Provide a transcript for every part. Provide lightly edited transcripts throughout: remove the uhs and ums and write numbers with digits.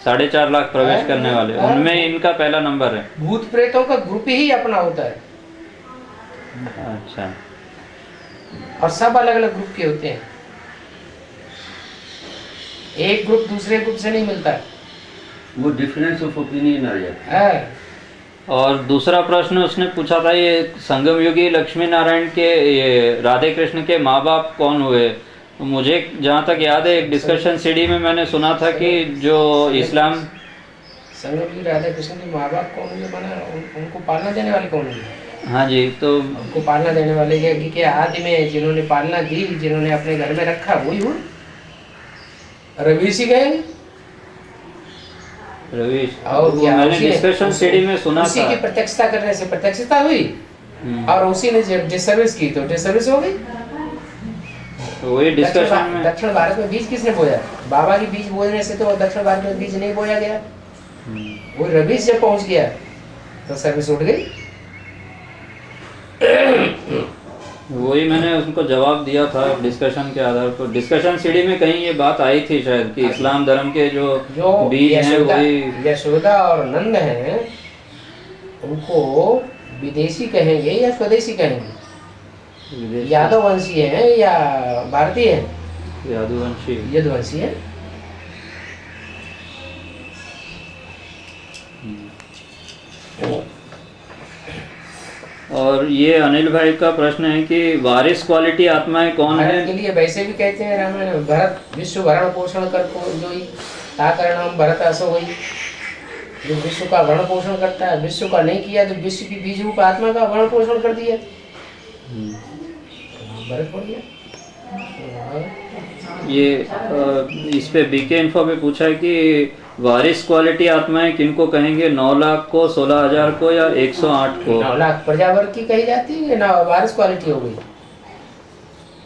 4.5 लाख प्रवेश करने वाले, उनमें इनका पहला नंबर है। भूत प्रेतों का ग्रुप ही अपना होता है। अच्छा, और सब अलग अलग ग्रुप के होते हैं, एक ग्रुप दूसरे ग्रुप से नहीं मिलता। वो डिफरेंस ऑफ ओपिनियन आ जाता है। और दूसरा प्रश्न उसने पूछा था, ये संगम युगी लक्ष्मी नारायण के, ये राधे कृष्ण के माँ बाप कौन हुए? तो मुझे जहाँ तक याद है एक डिस्कशन सीडी में मैंने सुना था कि जो इस्लाम संगम युगी राधा कृष्ण के माँ बाप कौन हुए, बना उनको पालना देने वाले कौन हुए? हाँ जी, तो उनको पालना देने वाले के आदि में जिन्होंने पालना दी, जिन्होंने अपने घर में रखा, वही हुए रवीसी गए। रवीश, और वो क्या मैंने डिस्कशन सीडी में सुना उसी था। की प्रत्यक्षता करने से प्रत्यक्षता हुई, और उसी ने जब डिसर्विस की तो डिसर्विस हो गई। तो वही डिस्कशन में दक्षिण भारत में बीज किसने बोया? बाबा की बीज बोने से तो दक्षिण भारत में बीज नहीं बोया गया। वो रवीश जब पहुंच गया तो सर्विस उठ गई। वही मैंने उनको जवाब दिया था डिस्कशन के आधार पर। डिस्कशन सीडी में कहीं ये बात आई थी शायद कि इस्लाम धर्म के जो बीज हैं वही यशोदा और नंद हैं, उनको विदेशी कहेंगे या स्वदेशी कहेंगे? यादव वंशी हैं या भारतीय हैं? यादवंशी, यदुवंशी है। और ये अनिल भाई का प्रश्न है कि वारिस क्वालिटी आत्माएं कौन है? भारत के लिए वैसे भी कहते हैं रामायण में, भरत विश्व भरण पोषण कर जोई ताकरणम भरत असो होई। जो विश्व का भरण पोषण करता है, विश्व का नहीं किया तो विश्व की बीज रूप आत्मा का भरण पोषण कर दिया, भरत पड़ गया। ये इस पे बीके इन्फो पे पूछा है कि वारिस क्वालिटी आत्माएं किनको कहेंगे? 9 लाख को, 16,000 को या 108 को? 9 लाख प्रजावर्ग की कही जाती है ना, वारिस क्वालिटी हो गई।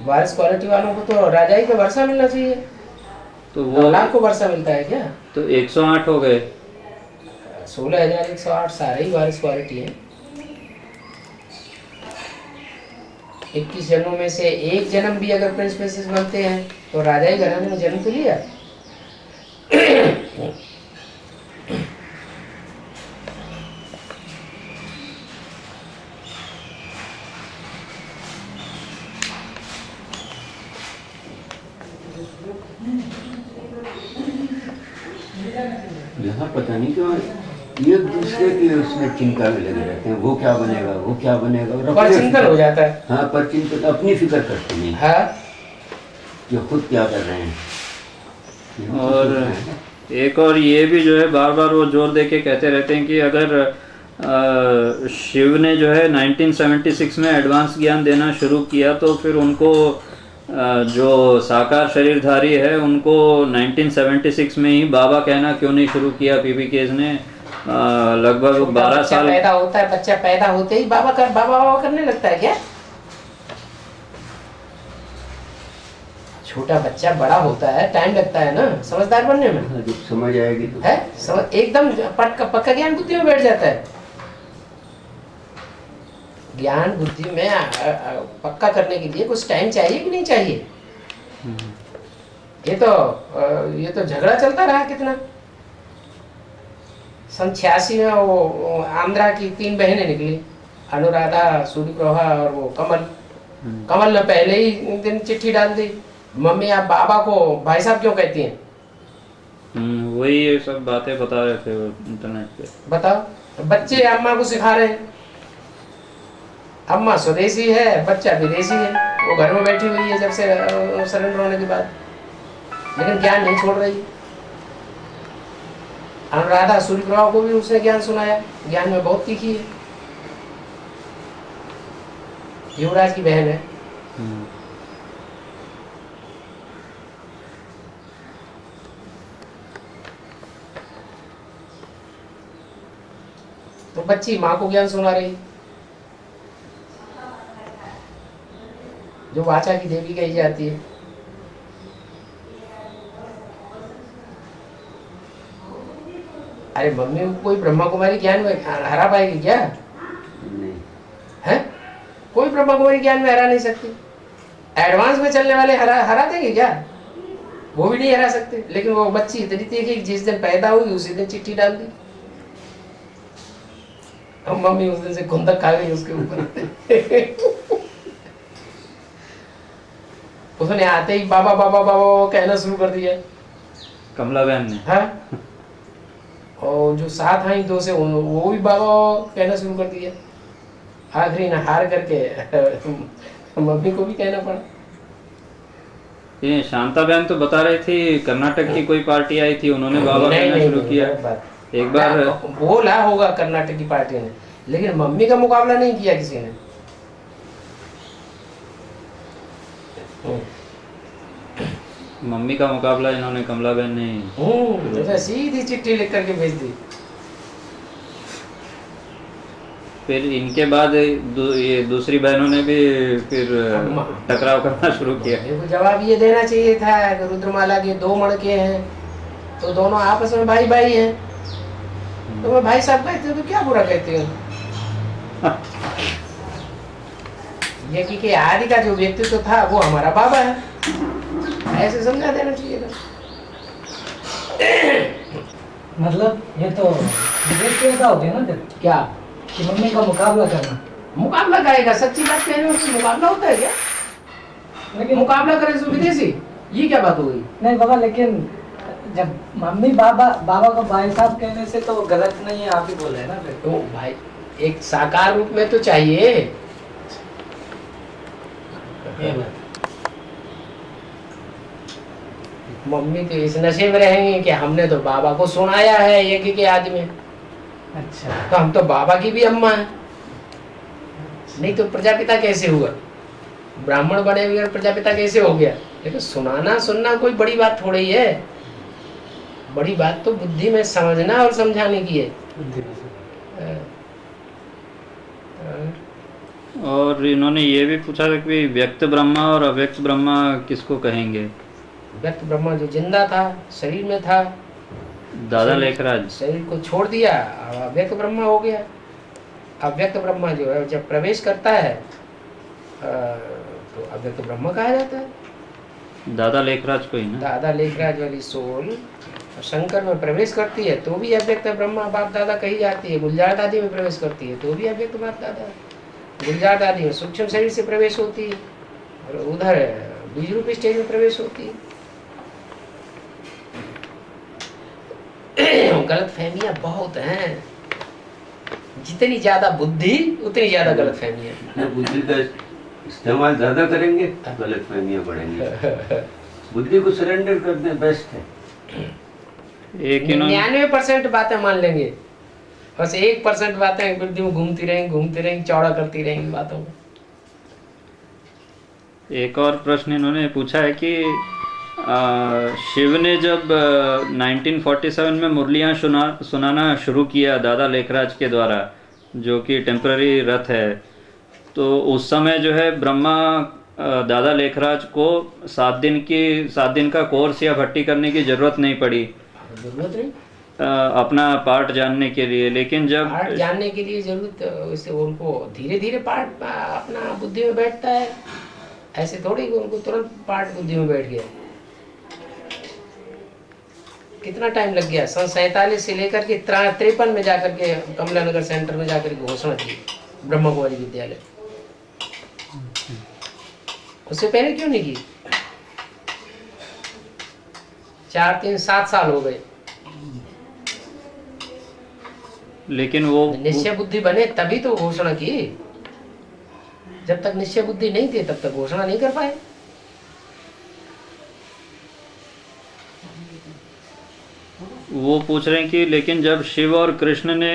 वारिस क्वालिटी वालों को तो राजा ही का वर्षा मिलना चाहिए, तो वो 9 लाख को वर्षा मिलता है क्या? तो 108 हो गए। 16,108 सारे ही वारिस क्वालिटी है। 21 जन्मों में से एक जन्म भी अगर प्रिंस प्रिंसेस बनते हैं तो राजा ही घराने में जन्म तो लिया। यहाँ पता नहीं क्यों एक दूसरे की उसमें चिंता में लगे रहते हैं, वो क्या बनेगा, वो क्या बनेगा, और पर चिंतन हो जाता है। हाँ, पर चिंतन, अपनी फिक्र करते नहीं हाँ, कि खुद क्या कर रहे हैं। और एक और ये भी जो है बार बार वो जोर दे के कहते रहते हैं कि अगर शिव ने जो है 1976 में एडवांस ज्ञान देना शुरू किया तो फिर उनको जो साकार शरीरधारी है उनको 1976 में ही बाबा कहना क्यों नहीं शुरू किया? पीपीकेज ने लगभग 12 साल पैदा होता है, बच्चा पैदा होते ही बाबा बाबा करने लगता है क्या? छोटा बच्चा बड़ा होता है, टाइम लगता है ना समझदार बनने में। जब समझ आएगी तो है एकदम पक्का ज्ञान बुद्धि में बैठ जाता है। ज्ञान बुद्धि में पक्का करने के लिए कुछ टाइम चाहिए कि नहीं चाहिए? ये तो झगड़ा चलता रहा कितना। सन 86 में वो आंध्रा की 3 बहनें निकली, अनुराधा, सूर्यप्रभा और वो कमल। कमल ने पहले ही दिन चिट्ठी डाल दी, मम्मी आप बाबा को भाई साहब क्यों कहती हैं? वही ये सब बातें बता रहे थे इंटरनेट पे। बताओ, बच्चे अम्मा को सिखा रहे हैं, अम्मा स्वदेशी है, बच्चा विदेशी है, वो घर में बैठी हुई है जब से सरेंडर होने के बाद, लेकिन ज्ञान नहीं छोड़ रही। अनुराधा सूर्यप्रभा को भी उसने ज्ञान सुनाया, ज्ञान में बहुत तीखी है, युवराज की बहन है। तो बच्ची माँ को ज्ञान सुना रही, जो वाचा की देवी कही जाती है। अरे मम्मी को कोई ब्रह्मा कुमारी ज्ञान में हरा पाएगी क्या? नहीं है, कोई ब्रह्मा कुमारी ज्ञान में हरा नहीं सकती। एडवांस में चलने वाले हरा देंगे क्या? वो भी नहीं हरा सकते। लेकिन वो बच्ची इतनी थी कि जिस दिन पैदा हुई उसी दिन चिट्ठी डाल दी। अब मम्मी उस दिन से खुंदक खा गई उसके ऊपर। उसने आते ही बाबा बाबा बाबा कहना शुरू कर दिया कमला बहन ने। हाँ। और जो साथ आई दो से वो भी बाबा कहना शुरू कर दिया। आखिरी न हार करके मम्मी को भी कहना पड़ा। ये शांता बहन तो बता रही थी कर्नाटक की कोई पार्टी आई थी, उन्होंने बाबा कहना शुरू किया। एक बार बोला होगा कर्नाटक की पार्टी ने, लेकिन मम्मी का मुकाबला नहीं किया किसी ने। मम्मी का मुकाबला इन्होंने कमला बहन ने तो सीधी चिट्ठी लिख करके भेज दी। फिर इनके बाद ये दूसरी बहनों ने भी फिर टकराव करना शुरू किया। मेरे को जवाब ये देना चाहिए था कि रुद्रमाला के 2 मणके हैं तो दोनों आपस में भाई भाई हैं, तो मैं भाई साहब कहते हो तो क्या बुरा कहते हो। ये कि आदि का जो व्यक्तित्व था वो हमारा बाबा है, ऐसे समझा देना चाहिए था। मतलब ये तो विदेश होती है ना फिर क्या कि मम्मी का मुकाबला करना। मुकाबला करेगा? सच्ची बात कह रहे हो, उससे मुकाबला होता है क्या? लेकिन मुकाबला करे तो विदेशी, ये क्या बात हो गई? नहीं बाबा, लेकिन जब मम्मी बाबा को भाई साहब कहने से तो गलत नहीं है, आप ही बोले ना फिर। तो भाई एक साकार रूप में तो चाहिए। मम्मी तो इस नशे में रहेंगे कि हमने तो बाबा को सुनाया है यज्ञ के आदि में, अच्छा तो हम तो बाबा की भी अम्मा है। नहीं तो प्रजापिता कैसे हुआ? ब्राह्मण बने हुए प्रजापिता कैसे हो गया? लेकिन सुनाना सुनना कोई बड़ी बात थोड़ी है। बड़ी बात तो बुद्धि में समझना और समझाने की है। और इन्होंने ये भी पूछा था कि व्यक्त ब्रह्मा और अव्यक्त ब्रह्मा किसको कहेंगे। व्यक्त ब्रह्मा जो जिंदा था, शरीर में था, दादा लेखराज शरीर को छोड़ दिया, अब अव्यक्त ब्रह्मा हो गया। अव्यक्त ब्रह्मा जो है जब प्रवेश करता है तो अव्यक्त ब्रह्मा कहा जाता है। दादा लेखराज को ही ना। दादा लेखराज वाली सोल शंकर में प्रवेश करती है तो भी अव्यक्त ब्रह्मा बाप दादा कही जाती है। गुलजार दादी में प्रवेश करती है तो भी अव्यक्त बाप दादा। गुलजार दादी में सूक्ष्म शरीर से प्रवेश होती है और उधर बीज रूप स्टेज में प्रवेश होती है। गलत फहमियां बहुत हैं। जितनी ज्यादा बुद्धि उतनी ज्यादा गलत फहमियां। बुद्धि का इस्तेमाल ज्यादा करेंगे गलत फहमियां बढ़ेंगी। बुद्धि को सरेंडर कर दें, बेस्ट है। 99% बातें मान लेंगे, बस 1% बातें बुद्धि में घूमती रहेंगी, चौड़ा करती रहेंगी बातों को। एक और प्रश्न इन्होंने पूछा है कि शिव ने जब 1947 में मुरलियाँ सुनाना शुरू किया दादा लेखराज के द्वारा, जो कि टेम्पररी रथ है, तो उस समय जो है ब्रह्मा दादा लेखराज को 7 दिन का कोर्स या भट्टी करने की जरूरत नहीं पड़ी। जरूरत नहीं अपना पार्ट जानने के लिए। लेकिन जब पार्ट जानने के लिए जरूरत, उससे उनको धीरे धीरे पार्ट अपना बुद्धि में बैठता है। ऐसे थोड़ी उनको तुरंत पार्ट बुद्धि में बैठ गया। कितना टाइम लग गया? सन 47 से लेकर के 53 में जाकर के कमला नगर सेंटर में जाकर के घोषणा की ब्रह्मा कुमारी विद्यालय। उससे पहले क्यों नहीं की? 4, 3, 7 साल हो गए। लेकिन वो निश्चय बुद्धि बने तभी तो घोषणा की। जब तक निश्चय बुद्धि नहीं थी तब तक घोषणा नहीं कर पाए। वो पूछ रहे हैं कि लेकिन जब शिव और कृष्ण ने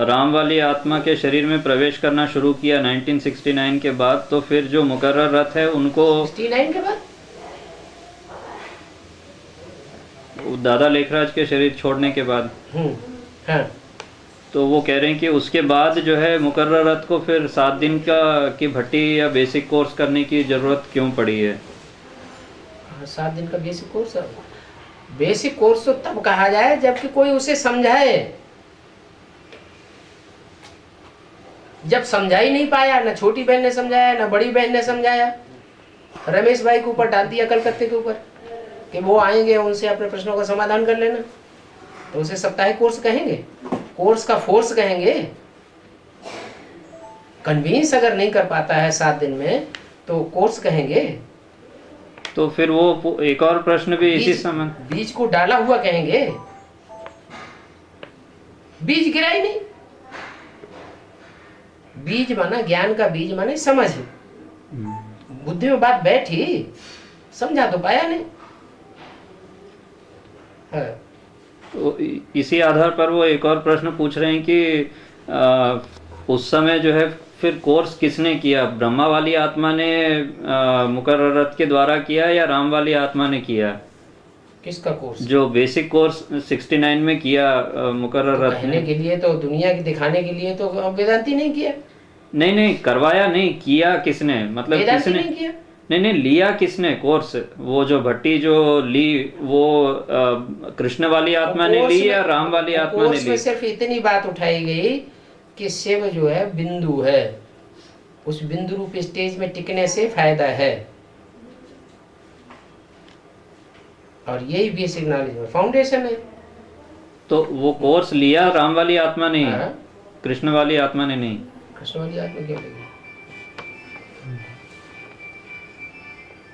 राम वाली आत्मा के शरीर में प्रवेश करना शुरू किया 1969 के बाद, तो फिर जो मुकर्रर रथ है उनको 69 के बाद दादा लेखराज के शरीर छोड़ने के बाद, हाँ। तो वो कह रहे हैं कि उसके बाद जो है मुकर्रर रथ को फिर 7 दिन की भट्टी या बेसिक कोर्स करने की जरूरत क्यों पड़ी है? 7 दिन का बेसिक कोर्स। बेसिक कोर्स तो तब कहा जाए जबकि कोई उसे समझाए। जब समझा ही नहीं पाया, न छोटी बहन ने समझाया न बड़ी बहन ने समझाया, रमेश भाई के ऊपर डाल दिया कलकत्ते के ऊपर। कि वो आएंगे उनसे अपने प्रश्नों का समाधान कर लेना, तो उसे साप्ताहिक कोर्स कहेंगे, कोर्स का फोर्स कहेंगे। कन्विंस अगर नहीं कर पाता है 7 दिन में तो कोर्स कहेंगे। तो फिर वो एक और प्रश्न भी इसी समय बीज को डाला हुआ कहेंगे, बीज गिरा ही नहीं। बीज माना ज्ञान का बीज माने समझ, बुद्धि में बात बैठी, समझा तो पाया नहीं। हाँ। तो इसी आधार पर वो एक और प्रश्न पूछ रहे हैं कि उस समय जो है फिर कोर्स किसने किया, ब्रह्मा वाली आत्मा ने मुकर्ररत के द्वारा किया या राम वाली आत्मा ने किया? किसका कोर्स? जो बेसिक कोर्स 69 में किया मुकर्ररत कहने ने। के लिए तो, दुनिया की दिखाने के लिए तो वेदांती नहीं किया। नहीं करवाया नहीं, किया किसने, मतलब वेदांती किसने? नहीं किया। नहीं लिया किसने कोर्स? वो जो भट्टी जो ली वो कृष्ण वाली आत्मा ने ली या राम वाली आत्मा ने कोर्स में ली? सिर्फ इतनी बात उठाई गई कि शिव जो है बिंदु है, उस बिंदु रूप स्टेज में टिकने से फायदा है, और यही बेसिक नॉलेज में फाउंडेशन है। तो वो कोर्स लिया राम वाली आत्मा ने, हाँ। कृष्ण वाली आत्मा ने नहीं। कृष्ण वाली आत्मा क्यों लगी?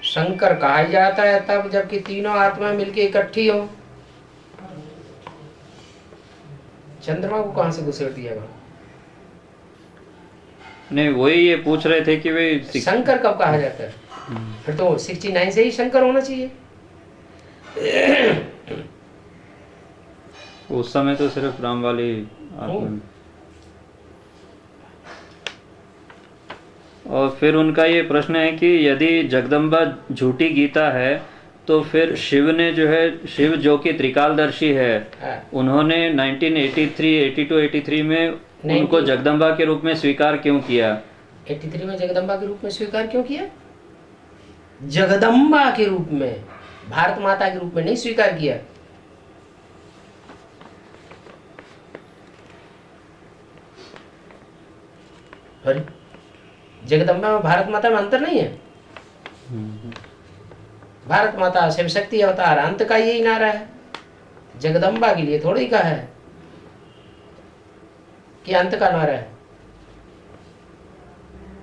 शंकर कहा जाता है तब जबकि तीनों आत्मा मिलके इकट्ठी हो। चंद्रमा को कहां से घुसेड़ दिया वहां? नहीं वही ये पूछ रहे थे कि वे शंकर कब कहा जाता है? फिर तो 69 से ही शंकर होना चाहिए। उस समय तो सिर्फ राम वाली आत्मा। और फिर उनका ये प्रश्न है कि यदि जगदम्बा झूठी गीता है तो फिर शिव ने जो है, शिव जो कि त्रिकालदर्शी है, उन्होंने 1983, 82, 83 में उनको जगदम्बा के रूप में स्वीकार क्यों किया? 83 में जगदम्बा के रूप में स्वीकार क्यों किया? जगदम्बा के रूप में, भारत माता के रूप में नहीं स्वीकार किया। अरे जगदम्बा में भारत माता में अंतर नहीं है। भारत माता शिव शक्ति अवतार, अंत का यही नारा है। जगदम्बा के लिए थोड़ी कहा है कि अंत का नारा है।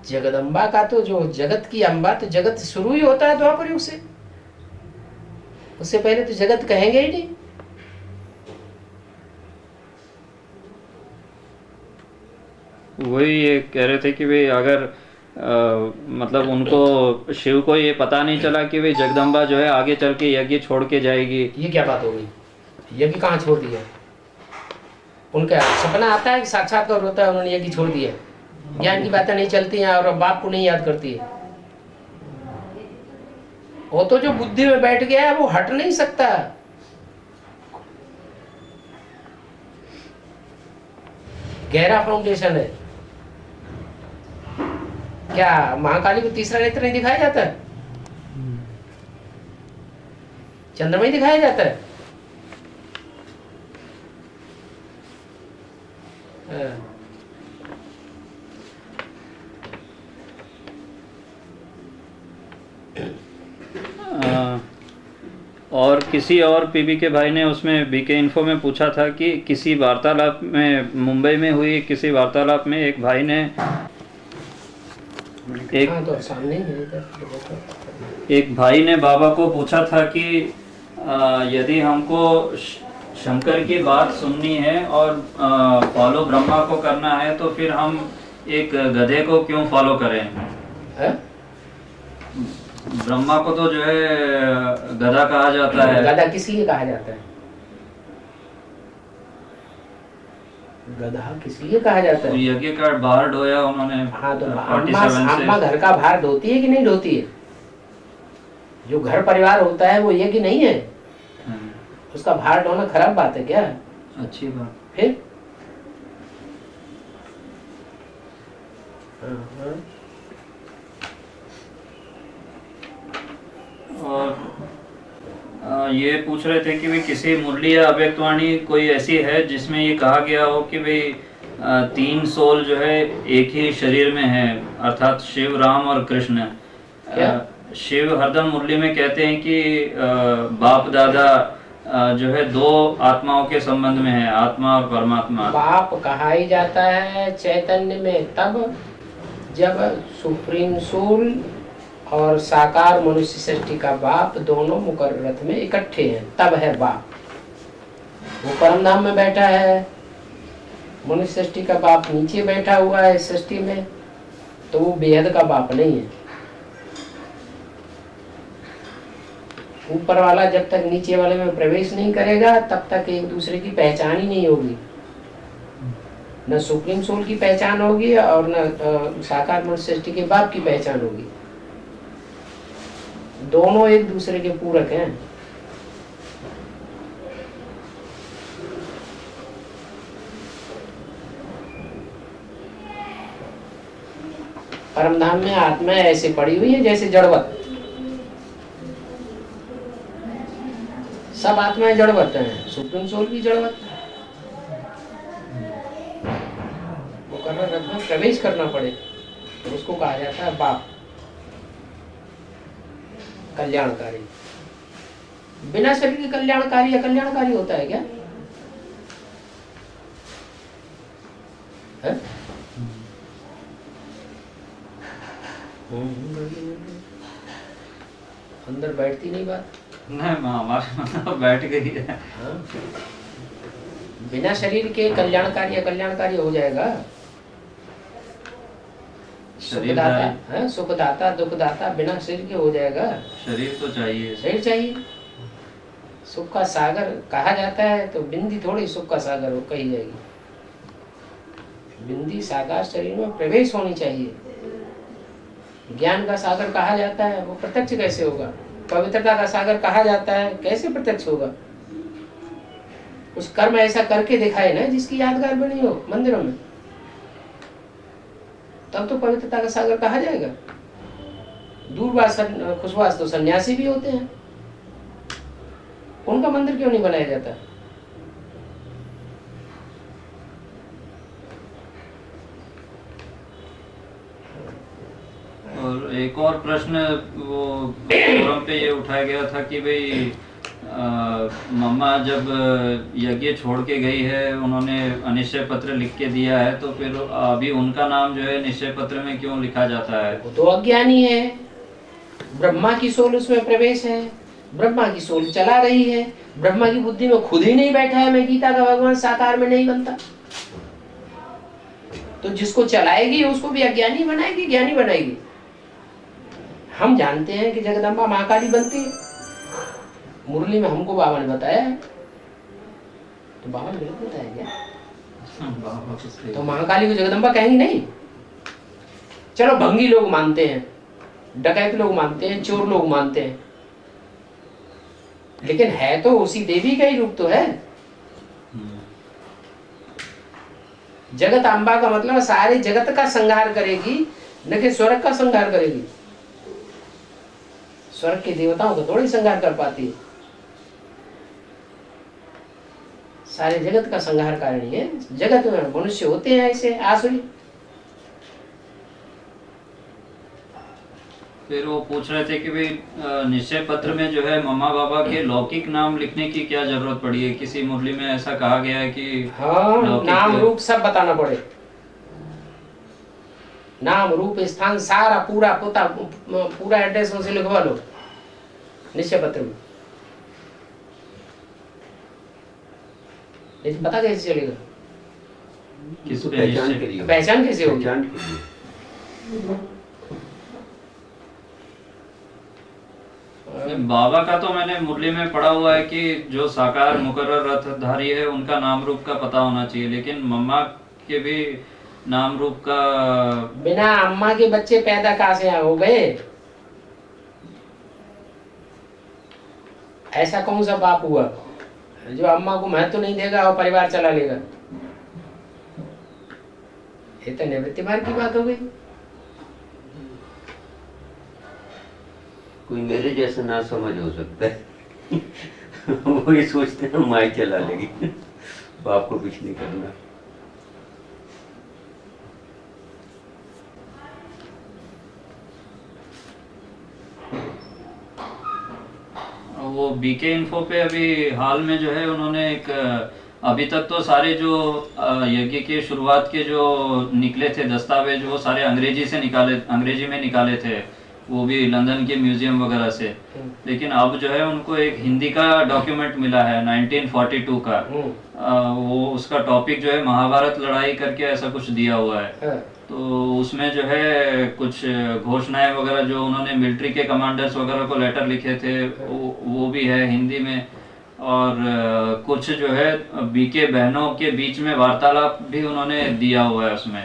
जगदम्बा का तो जो जगत की अम्बा, तो जगत शुरू ही होता है द्वापर युग से, उससे पहले तो जगत कहेंगे ही नहीं। वही ये कह रहे थे कि भाई अगर मतलब उनको शिव को ये पता नहीं चला कि भाई जगदम्बा जो है आगे चल के यज्ञ छोड़ के जाएगी। ये क्या बात हो गई? यज्ञ कहाँ छोड़ दिया? उनका सपना आता है कि साक्षात्कार होता है, उन्होंने यज्ञ छोड़ दिया। ज्ञान की बातें नहीं चलती हैं और बाप को नहीं याद करती है। वो तो जो बुद्धि में बैठ गया है वो हट नहीं सकता। गहरा फाउंडेशन है। क्या महाकाली को तीसरा नेत्र नहीं दिखाया जाता है? चंद्रमा ही दिखाया जाता है। और किसी और पीबी के भाई ने उसमें बीके इन्फो में पूछा था कि किसी वार्तालाप में, मुंबई में हुई किसी वार्तालाप में एक भाई ने तो सामने ही है, एक भाई ने बाबा को पूछा था कि यदि हमको शंकर की बात सुननी है और फॉलो ब्रह्मा को करना है तो फिर हम एक गधे को क्यों फॉलो करें? है? ब्रह्मा को तो जो है गधा कहा जाता है। गधा किस लिए कहा जाता है? गधा किस लिए कहा जाता है? यज्ञ का भार ढोया उन्होंने। हाँ तो 47 से। अम्मा घर का भार ढोती है कि नहीं ढोती है? जो घर परिवार होता है वो यज्ञ नहीं है। उसका भार ढोना खराब बात है क्या? अच्छी बात। फिर और ये पूछ रहे थे कि भाई किसी मुरली या अव्यक्तवाणी कोई ऐसी है जिसमें ये कहा गया हो कि भाई 3 सोल जो है एक ही शरीर में है, अर्थात शिव, राम और कृष्ण। शिव हरदम मुरली में कहते हैं कि बाप दादा जो है दो आत्माओं के संबंध में है, आत्मा और परमात्मा। बाप कहा ही जाता है चैतन्य में तब जब सुप्रीम सोल और साकार मनुष्य सृष्टि का बाप दोनों मुकर्रर रथ में इकट्ठे हैं, तब है बाप। वो परम धाम में बैठा है, मनुष्य सृष्टि का बाप नीचे बैठा हुआ है सृष्टि में, तो वो बेहद का बाप नहीं है। ऊपर वाला जब तक नीचे वाले में प्रवेश नहीं करेगा तब तक एक दूसरे की पहचान ही नहीं होगी, न सुप्रीम सोल की पहचान होगी और न साकार मनुष्य सृष्टि के बाप की पहचान होगी। दोनों एक दूसरे के पूरक हैं। परमधाम में आत्मा ऐसे पड़ी हुई है जैसे जड़वत। सब आत्माएं जड़वत हैं, सुप्रीम सोल भी जड़वत है। वो करना रथ में प्रवेश करना पड़े तो उसको कहा जाता है बाप, कल्याणकारी। बिना शरीर के कल्याणकारी अकल्याणकारी होता है क्या? है? अंदर बैठती नहीं बात। नहीं हमारे मतलब बैठ गई है। हाँ? बिना शरीर के कल्याणकारी अकल्याणकारी हो जाएगा। सुखदाता है, सुखदाता दुखदाता बिना शरीर के हो जाएगा। शरीर तो चाहिए, शरीर चाहिए। सुख का सागर कहा जाता है तो बिंदी थोड़ी सुख का सागर हो कही जाएगी। बिंदी साकार शरीर में प्रवेश होनी चाहिए। ज्ञान का सागर कहा जाता है, वो प्रत्यक्ष कैसे होगा? पवित्रता का सागर कहा जाता है, कैसे प्रत्यक्ष होगा? उस कर्म ऐसा करके दिखाए ना जिसकी यादगार बनी हो मंदिरों में, तब तो पवित्रता का सागर कहा जाएगा। दूरबास खुशबास तो सन्यासी भी होते हैं, उनका मंदिर क्यों नहीं बनाया जाता? और एक और प्रश्न वो फोरम पे ये उठाया गया था कि भाई मम्मा जब यज्ञ छोड़ के गई है, उन्होंने अनिश्चय पत्र लिख के दिया है, तो फिर अभी उनका नाम जो है निश्चय पत्र में क्यों लिखा जाता है? वो तो अज्ञानी है। ब्रह्मा की सोल उसमें प्रवेश है, ब्रह्मा की सोल चला रही है। ब्रह्मा की बुद्धि में खुद ही नहीं बैठा है मैं गीता का भगवान साकार में नहीं बनता, तो जिसको चलाएगी उसको भी अज्ञानी बनाएगी ज्ञानी बनाएगी। हम जानते हैं कि जगदम्बा महाकाली बनती है, मुरली में हमको बाबा ने बताया है, तो बाबा ने गलत बताया क्या? तो महाकाली को जगदम्बा कहेंगे नहीं? चलो भंगी लोग मानते हैं, डकैत लोग मानते हैं, चोर लोग मानते हैं, लेकिन है तो उसी देवी का ही रूप तो है। जगत अम्बा का मतलब सारे जगत का संहार करेगी, न कि स्वर्ग का संहार करेगी। स्वर्ग के देवताओं को थोड़ी संहार कर पाती है, सारे जगत का संहार कारिणी है। जगत में मनुष्य होते हैं ऐसे आसुरी। फिर वो पूछ रहे थे कि भाई निश्चय पत्र में जो है मम्मा बाबा के लौकिक नाम लिखने की क्या जरूरत पड़ी है? किसी मुरली में ऐसा कहा गया है कि हाँ, नाम रूप सब बताना पड़े। नाम रूप स्थान सारा पूरा पूरा एड्रेस उनसे लिखवा लो निश्चय पत्र में। लेकिन पता कैसे चलेगा? किस पे पहचान के लिए, पहचान कैसे होगी? पहचान के लिए। बाबा का तो मैंने मुरली में पढ़ा हुआ है कि जो साकार मुकर्रर रथधारी है उनका नाम रूप का पता होना चाहिए, लेकिन मम्मा के भी नाम रूप का। बिना अम्मा के बच्चे पैदा कहाँ से हो गए? ऐसा कौन सा बाप हुआ जो अम्मा को महत्व नहीं देगा और परिवार चला लेगा? ये तो निवृत्ति मार्ग की बात हो गई। कोई मेरे जैसा ना समझ हो सकता है वो ये सोचते हैं माई चला लेगी, बाप को कुछ नहीं करना। वो बीके इन्फो पे अभी हाल में जो है उन्होंने एक अभी तक तो सारे जो यज्ञ के शुरुआत के जो निकले थे दस्तावेज वो सारे अंग्रेजी में निकाले थे, वो भी लंदन के म्यूजियम वगैरह से। लेकिन अब जो है उनको एक हिंदी का डॉक्यूमेंट मिला है 1942 का। वो उसका टॉपिक जो है महाभारत लड़ाई करके ऐसा कुछ दिया हुआ है। तो उसमें जो है कुछ घोषणाएं वगैरह जो उन्होंने मिलिट्री के कमांडर्स वगैरह को लेटर लिखे थे वो भी है हिंदी में। और कुछ जो है बीके बहनों के बीच में वार्तालाप भी उन्होंने दिया हुआ है उसमें।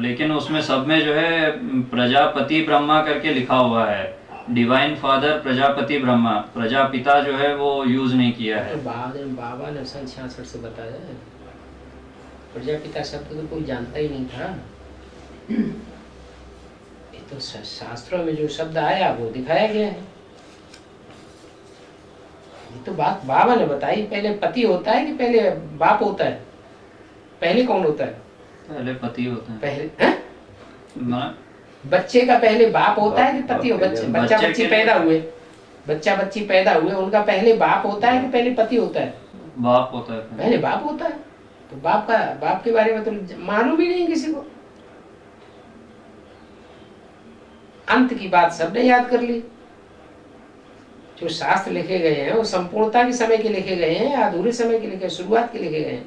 लेकिन उसमें सब में जो है प्रजापति ब्रह्मा करके लिखा हुआ है, डिवाइन फादर प्रजापति ब्रह्मा, प्रजापिता जो है वो यूज नहीं किया है। बाबा ने 1966 से बताया है, प्रजापिता शब्द तो कोई जानता ही नहीं था। ये तो शास्त्रों में जो शब्द आया वो दिखाया गया है। ये तो बात बाबा ने बताई। पहले पति होता है कि पहले बाप होता है? पहले कौन होता है? पहले पति होता है। पहले बच्चे का पहले बाप होता है कि पति हो? बच्चा बच्ची पैदा हुए, बच्चा बच्ची पैदा हुए, उनका पहले बाप होता है कि पहले पति होता है? बाप होता है। पहले बाप होता है। तो बाप के बारे में तो मालूम ही नहीं किसी को। अंत की बात सबने याद कर ली। जो शास्त्र लिखे गए हैं वो संपूर्णता के समय के लिखे गए हैं, अधूरे समय के लिखे, शुरुआत के लिखे गए हैं?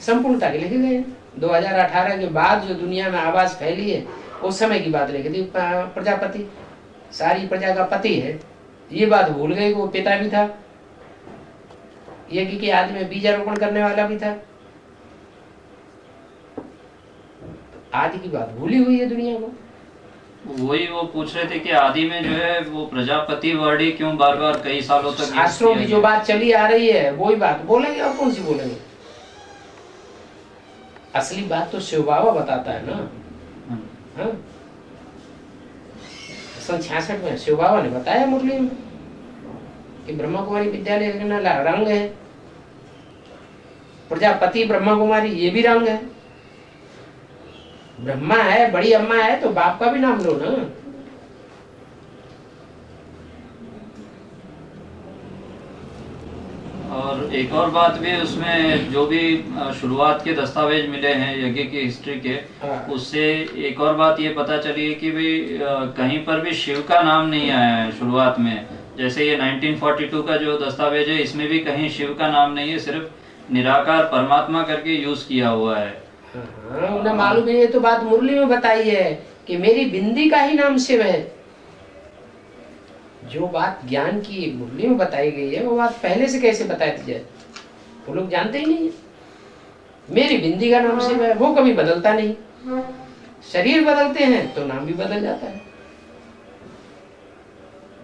संपूर्णता के लिखे गए हैं। 2018 के बाद जो दुनिया में आवाज फैली है उस समय की बात लिखी थी। प्रजापति सारी प्रजा का पति है, ये बात भूल गए। वो पिता भी था, यज्ञ के आदि में बीजारोपण करने वाला भी था। आदि की बात भूली हुई है दुनिया को। वही वो पूछ रहे थे कि आदि में जो है वो प्रजापति वर्ड ही क्यों बार बार कई सालों तक शास्त्रों की जो बात चली आ रही है वही बात बोलेंगे, और कौन सी बोलेंगे? असली बात तो शिव बाबा बताता है ना। 1966 में शिव बाबा ने बताया मुरली में कि ब्रह्मा कुमारी विद्यालय रंग है, प्रजापति ब्रह्मा कुमारी ये भी रंग है। ब्रह्मा है, बड़ी अम्मा है, तो बाप का भी नाम लो ना। और एक और बात भी उसमें जो भी शुरुआत के दस्तावेज मिले हैं यज्ञ की हिस्ट्री के, उससे एक और बात ये पता चली है कि भाई कहीं पर भी शिव का नाम नहीं आया है शुरुआत में। जैसे ये 1942 का जो दस्तावेज है इसमें भी कहीं शिव का नाम नहीं है, सिर्फ निराकार परमात्मा करके यूज किया हुआ है। उन्हें मालूम है। ये तो बात मुरली में बताई है कि मेरी बिंदी का ही नाम शिव है। जो बात ज्ञान की मुरली में बताई गई है वो बात पहले से कैसे बताई जाए? वो लोग जानते ही नहीं है। मेरी बिंदी का नाम शिव है, वो कभी बदलता नहीं। शरीर बदलते हैं तो नाम भी बदल जाता है।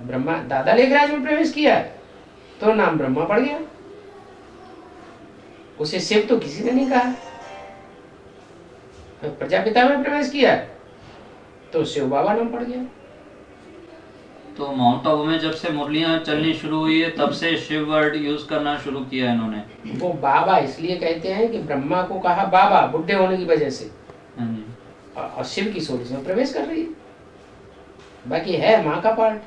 ब्रह्मा दादा लेखराज में प्रवेश किया तो नाम ब्रह्मा पड़ गया, उसे शिव तो किसी ने नहीं कहा। प्रजापिता में प्रवेश किया तो शिव बाबा नाम पड़ गया। तो माउंट आबू में जब से मुरलियां चलनी शुरू हुई है तब से शिव वर्ड यूज करना शुरू किया इन्होंने। वो बाबा इसलिए कहते हैं कि ब्रह्मा को कहा बाबा बुढ़े होने की वजह से, और शिव की सोच में प्रवेश कर रही है। बाकी है माँ का पार्ट,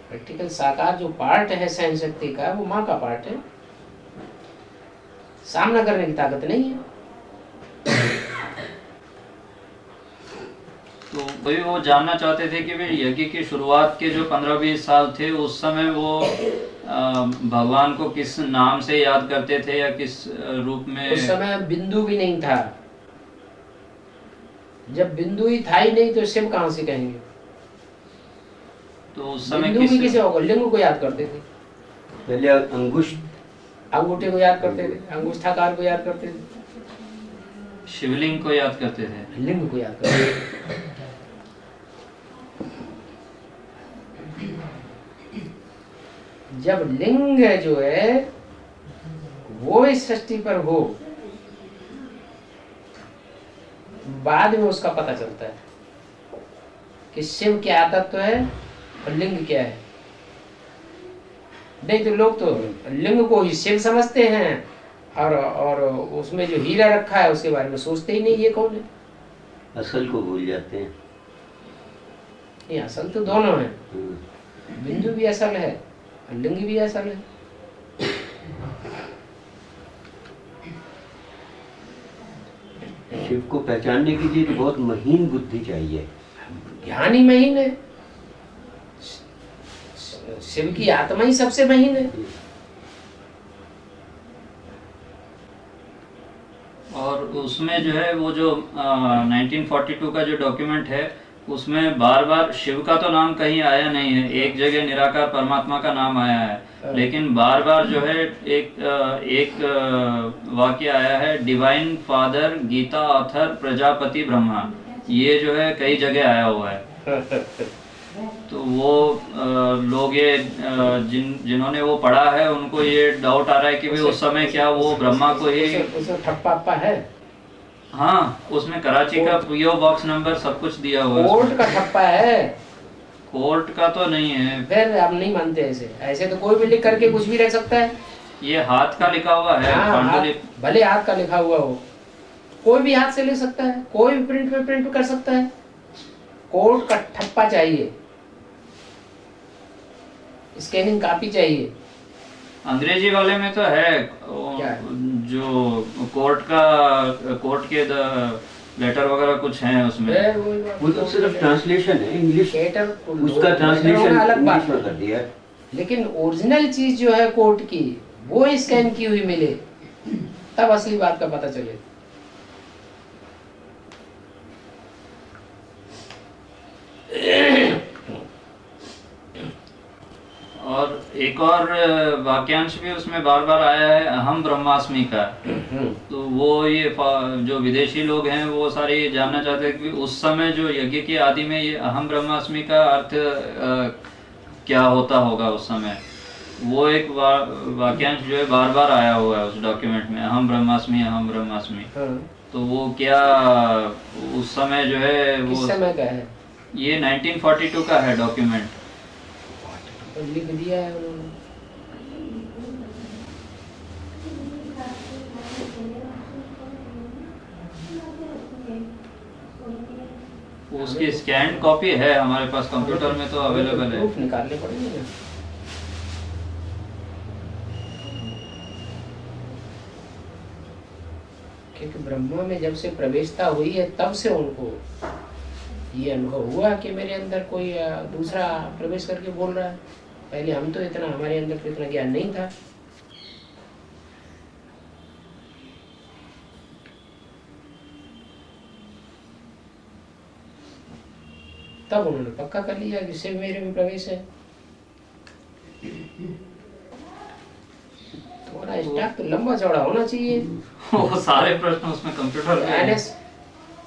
प्रैक्टिकल साकार जो पार्ट है सहन शक्ति का वो माँ का पार्ट है। सामना करने की ताकत नहीं है। तो वही वो जानना चाहते थे कि भाई यज्ञ की शुरुआत के जो 15-20 साल थे उस समय वो भगवान को किस नाम से याद करते थे या किस रूप में? उस समय बिंदु भी नहीं था। जब बिंदु ही था ही नहीं तो शिव कहां से कहेंगे? तो उस समय बिंदु भी किसे होगा? लिंग को याद करते थे। पहले अंगूठे को याद करते थे, अंगुष्ठाकार को याद करते थे, शिवलिंग को याद करते थे, लिंग को याद करते थे। जब लिंग जो है वो इस सृष्टि पर हो बाद में उसका पता चलता है कि शिव क्या तत्व है और लिंग क्या है। नहीं तो लोग तो लिंग को ही शिव समझते हैं और उसमें जो हीरा रखा है उसके बारे में सोचते ही नहीं ये कौन है। असल को भूल जाते हैं। ये असल तो दोनों है, हाँ। बिंदु भी असल है और लिंग भी असल है। शिव को पहचानने के लिए तो बहुत महीन बुद्धि चाहिए। ज्ञान ही महीन है, शिव की आत्मा ही सबसे महीन है। और उसमें जो है वो जो 1942 का जो डॉक्यूमेंट है उसमें बार बार शिव का तो नाम कहीं आया नहीं है, एक जगह निराकार परमात्मा का नाम आया है, लेकिन बार बार जो है एक वाक्य आया है, divine father Gita author Prajapati Brahma, ये जो है कई जगह आया हुआ है। तो वो लोग ये जिन्होंने वो पढ़ा है उनको ये डाउट आ रहा है कि भाई उस समय क्या वो ब्रह्मा को ही उसमें ठप्पा अप्पा है। हाँ, उसमें कराची का पीओ बॉक्स नंबर सब कुछ दिया हुआ है। कोर्ट का ठप्पा है, कोर्ट का तो नहीं है। फिर आप नहीं मानते ऐसे? ऐसे तो कोई भी लिख करके कुछ भी रख सकता है। ये हाथ का लिखा हुआ है, हाँ, पांडुलिपि। भले हाथ का लिखा हुआ हो, कोई भी हाथ से लिख सकता है, कोई भी प्रिंट पे प्रिंट कर सकता है। कोर्ट का ठप्पा चाहिए, स्कैनिंग कॉपी चाहिए। अंग्रेजी वाले में तो है क्या है? जो कोर्ट के लेटर वगैरह कुछ हैं उसमें। वो तो सिर्फ ट्रांसलेशन है, इंग्लिश उसका ट्रांसलेशन अलग बात इंग्लिश में कर दिया है। लेकिन ओरिजिनल चीज जो है कोर्ट की, वो स्कैन की हुई मिले, तब असली बात का पता चले। और एक और वाक्यांश भी उसमें बार बार आया है, अहम ब्रह्मास्मि का। तो वो ये जो विदेशी लोग हैं वो सारे ये जानना चाहते हैं कि उस समय जो यज्ञ की आदि में ये अहम ब्रह्मास्मि का अर्थ क्या होता होगा उस समय। वो एक वाक्यांश जो है बार बार आया हुआ है उस डॉक्यूमेंट में, अहम ब्रह्मास्मि अहम ब्रह्मास्मि। तो वो क्या उस समय जो है वो किस समय का है? ये 1942 का है डॉक्यूमेंट। तो लिख दिया है उन्होंने। उसकी स्कैन कॉपी है हमारे पास, कंप्यूटर में तो अवेलेबल है। प्रूफ निकालने पड़ेंगे ना। क्योंकि ब्रह्मा में जब से प्रवेशता हुई है तब से उनको ये अनुभव हुआ कि मेरे अंदर कोई दूसरा प्रवेश करके बोल रहा है। पहले हम तो इतना, हमारे अंदर तो इतना ज्ञान नहीं था। तब उन्होंने पक्का कर लिया कि शिव मेरे में प्रवेश है। तुम्हारा स्टाफ तो लंबा चौड़ा होना चाहिए। वो सारे प्रश्न उसमें कंप्यूटर में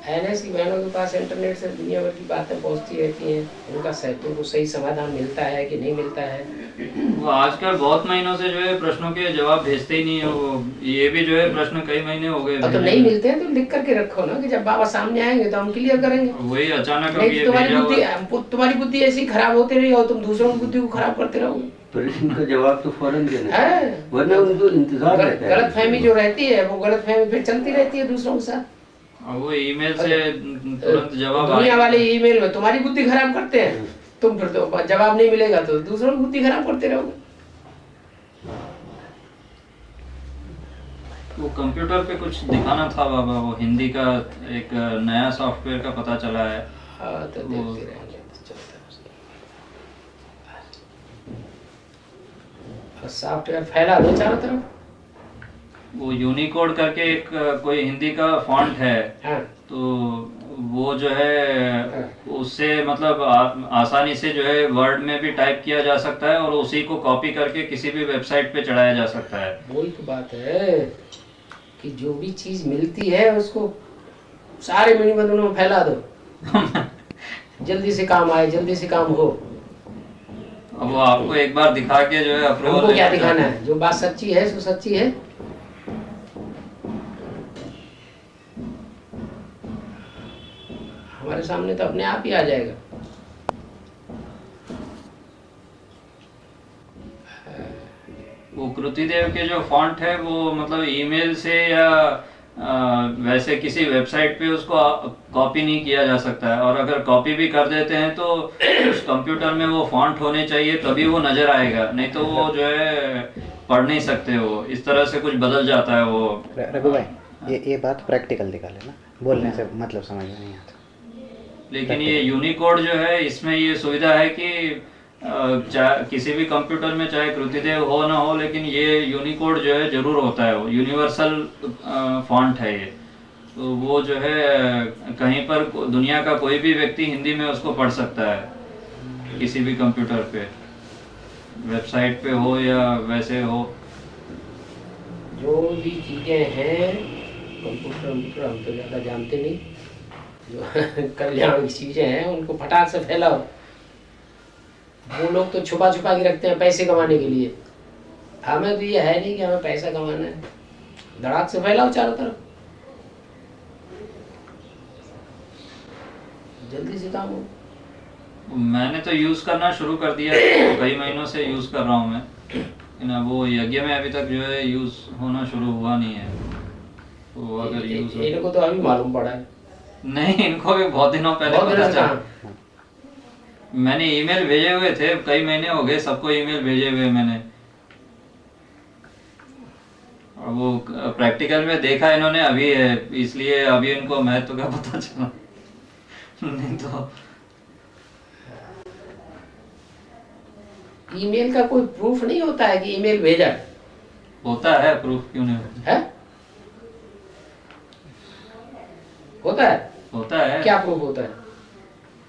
एनएस की बहनों के पास इंटरनेट से दुनिया भर की बातें पहुंचती रहती हैं, उनका तुमको सही समाधान मिलता है कि नहीं मिलता है। वो आजकल बहुत महीनों से जो है प्रश्नों के जवाब भेजते ही नहीं है। वो ये भी जो है प्रश्न कई महीने हो गए तो नहीं मिलते हैं तो लिख करके रखो ना, कि जब बाबा सामने आएंगे तो हम क्लियर करेंगे। वही अचानक नहीं तो तुम्हारी बुद्धि ऐसी खराब होती रही और तुम दूसरों की बुद्धि को खराब करते रहोगे। प्रश्न का जवाब तो फौरन देना है, वरना उनको इंतजार रहता है। गलतफहमी जो रहती है वो गलतफहमी फिर चलती रहती है दूसरों के साथ। वो ईमेल से तुरंत जवाब दुनिया वाले ईमेल में तुम्हारी बुद्धि खराब करते हैं, तुम फिर तो जवाब नहीं मिलेगा तो दूसरों की बुद्धि खराब करते रहोगे। वो कंप्यूटर पे कुछ दिखाना था बाबा, वो हिंदी का एक नया सॉफ्टवेयर का पता चला है। हाँ तो देखते रहेंगे, तो चलता है। सॉफ्टवेयर फैला दो चारों तरफ। वो यूनिकोड करके एक कोई हिंदी का फॉन्ट है। हाँ। तो वो जो है उससे मतलब आसानी से जो है वर्ड में भी टाइप किया जा सकता है और उसी को कॉपी करके किसी भी वेबसाइट पे चढ़ाया जा सकता है। वही तो बात है कि जो भी चीज मिलती है उसको सारे मिनी बंधनों में फैला दो। जल्दी से काम आए, जल्दी से काम हो। अब वो आपको एक बार दिखा के जो है अप्रूवल हमको क्या दिखाना है? जो बात सच्ची है सो सच्ची है। हमारे सामने तो अपने आप ही आ जाएगा। वो कृतिदेव के जो फॉन्ट है वो मतलब ईमेल से या वैसे किसी वेबसाइट पे उसको कॉपी नहीं किया जा सकता है, और अगर कॉपी भी कर देते हैं तो उस कंप्यूटर में वो फॉन्ट होने चाहिए तभी वो नज़र आएगा, नहीं तो वो जो है पढ़ नहीं सकते, वो इस तरह से कुछ बदल जाता है वो। रघु भाई ये बात प्रैक्टिकल निकाले ना, बोलने से मतलब समझ में नहीं आता। लेकिन ये यूनिकोड जो है इसमें ये सुविधा है कि किसी भी कंप्यूटर में चाहे कृतिदेव हो ना हो, लेकिन ये यूनिकोड जो है जरूर होता है, वो यूनिवर्सल फॉन्ट है ये, तो वो जो है कहीं पर दुनिया का कोई भी व्यक्ति हिंदी में उसको पढ़ सकता है, किसी भी कंप्यूटर पे, वेबसाइट पे हो या वैसे हो। जो भी चीज़ें हैं कंप्यूटर हम तो ज़्यादा जानते नहीं, जो कल्याण की चीज़ें हैं उनको फटाक से फैलाओ। वो लोग तो छुपा छुपा के रखते हैं पैसे कमाने के लिए, हमें तो ये है नहीं कि हमें पैसा कमाना है, धड़ाक से फैलाओ चारों तरफ, जल्दी से काम हो। मैंने तो यूज करना शुरू कर दिया, कई महीनों से यूज कर रहा हूँ मैं, लेकिन वो यज्ञ में अभी तक जो है यूज होना शुरू हुआ नहीं है, तो अगर यूज इनको तो अभी मालूम पड़ा है। नहीं, इनको भी बहुत दिनों पहले बहुत पता दिनों से चला। कहा। मैंने ईमेल भेजे हुए थे, कई महीने हो गए सबको ईमेल भेजे हुए मैंने, और वो प्रैक्टिकल में देखा इन्होंने अभी है, इसलिए अभी इनको महत्व का पता चला। नहीं तो ईमेल का कोई प्रूफ नहीं होता है कि ईमेल भेजा होता है, प्रूफ क्यों नहीं होता? है? होता है? होता है। क्या प्रूफ होता है?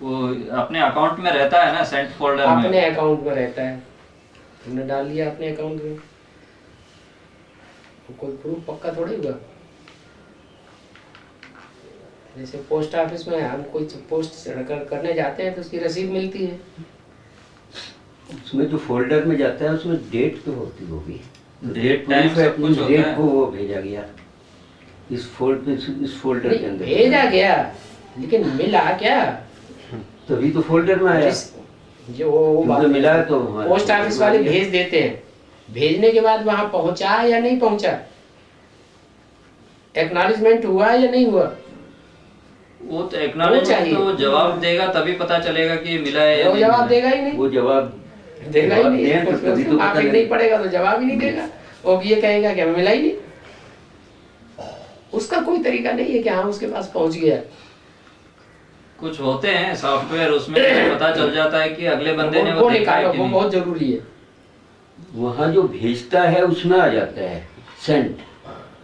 वो अपने अकाउंट में रहता है ना, सेंट फोल्डर में। अपने अकाउंट में रहता है, तुमने डाल लिया अपने अकाउंट में, तो कोई प्रूफ पक्का थोड़ी हुआ। जैसे पोस्ट ऑफिस में हम कोई पोस्ट करने जाते हैं तो उसकी रसीद मिलती है, उसमें जो फोल्डर में जाता है उसमें डेट तो होती होगी, डेट टाइम सब कुछ होता डेट है। को वो भेजा गया इस फोल्डर के नहीं, अंदर भेजा गया लेकिन मिला क्या? तभी तो फोल्डर में आया। जो वो बात तुमको मिला तो पोस्ट ऑफिस वाले भेज देते हैं, भेजने के बाद वहां पहुंचा या नहीं पहुंचा, एक्नॉलेजमेंट हुआ या नहीं हुआ, वो तो एक्नॉलेजमेंट तो जवाब देगा तभी पता चलेगा कि मिला है या वो नहीं जवाब मिला। देगा ही नहीं, वो जवाब देगा ही नहीं, दें तो तभी तो पता आप नहीं लगेगा। पड़ेगा तो जवाब ही नहीं देगा, वो ये कहेगा कि हमें मिला ही नहीं। उसका कोई तरीका नहीं है कि हाँ उसके पास पहुंच गया। कुछ होते हैं सॉफ्टवेयर, उसमें पता चल जाता है कि अगले बंदे ने वो वो देखा है निकालो, कि वो नहीं। बहुत जरूरी है। वहाँ जो भेजता है उसमें आ जाता है सेंट,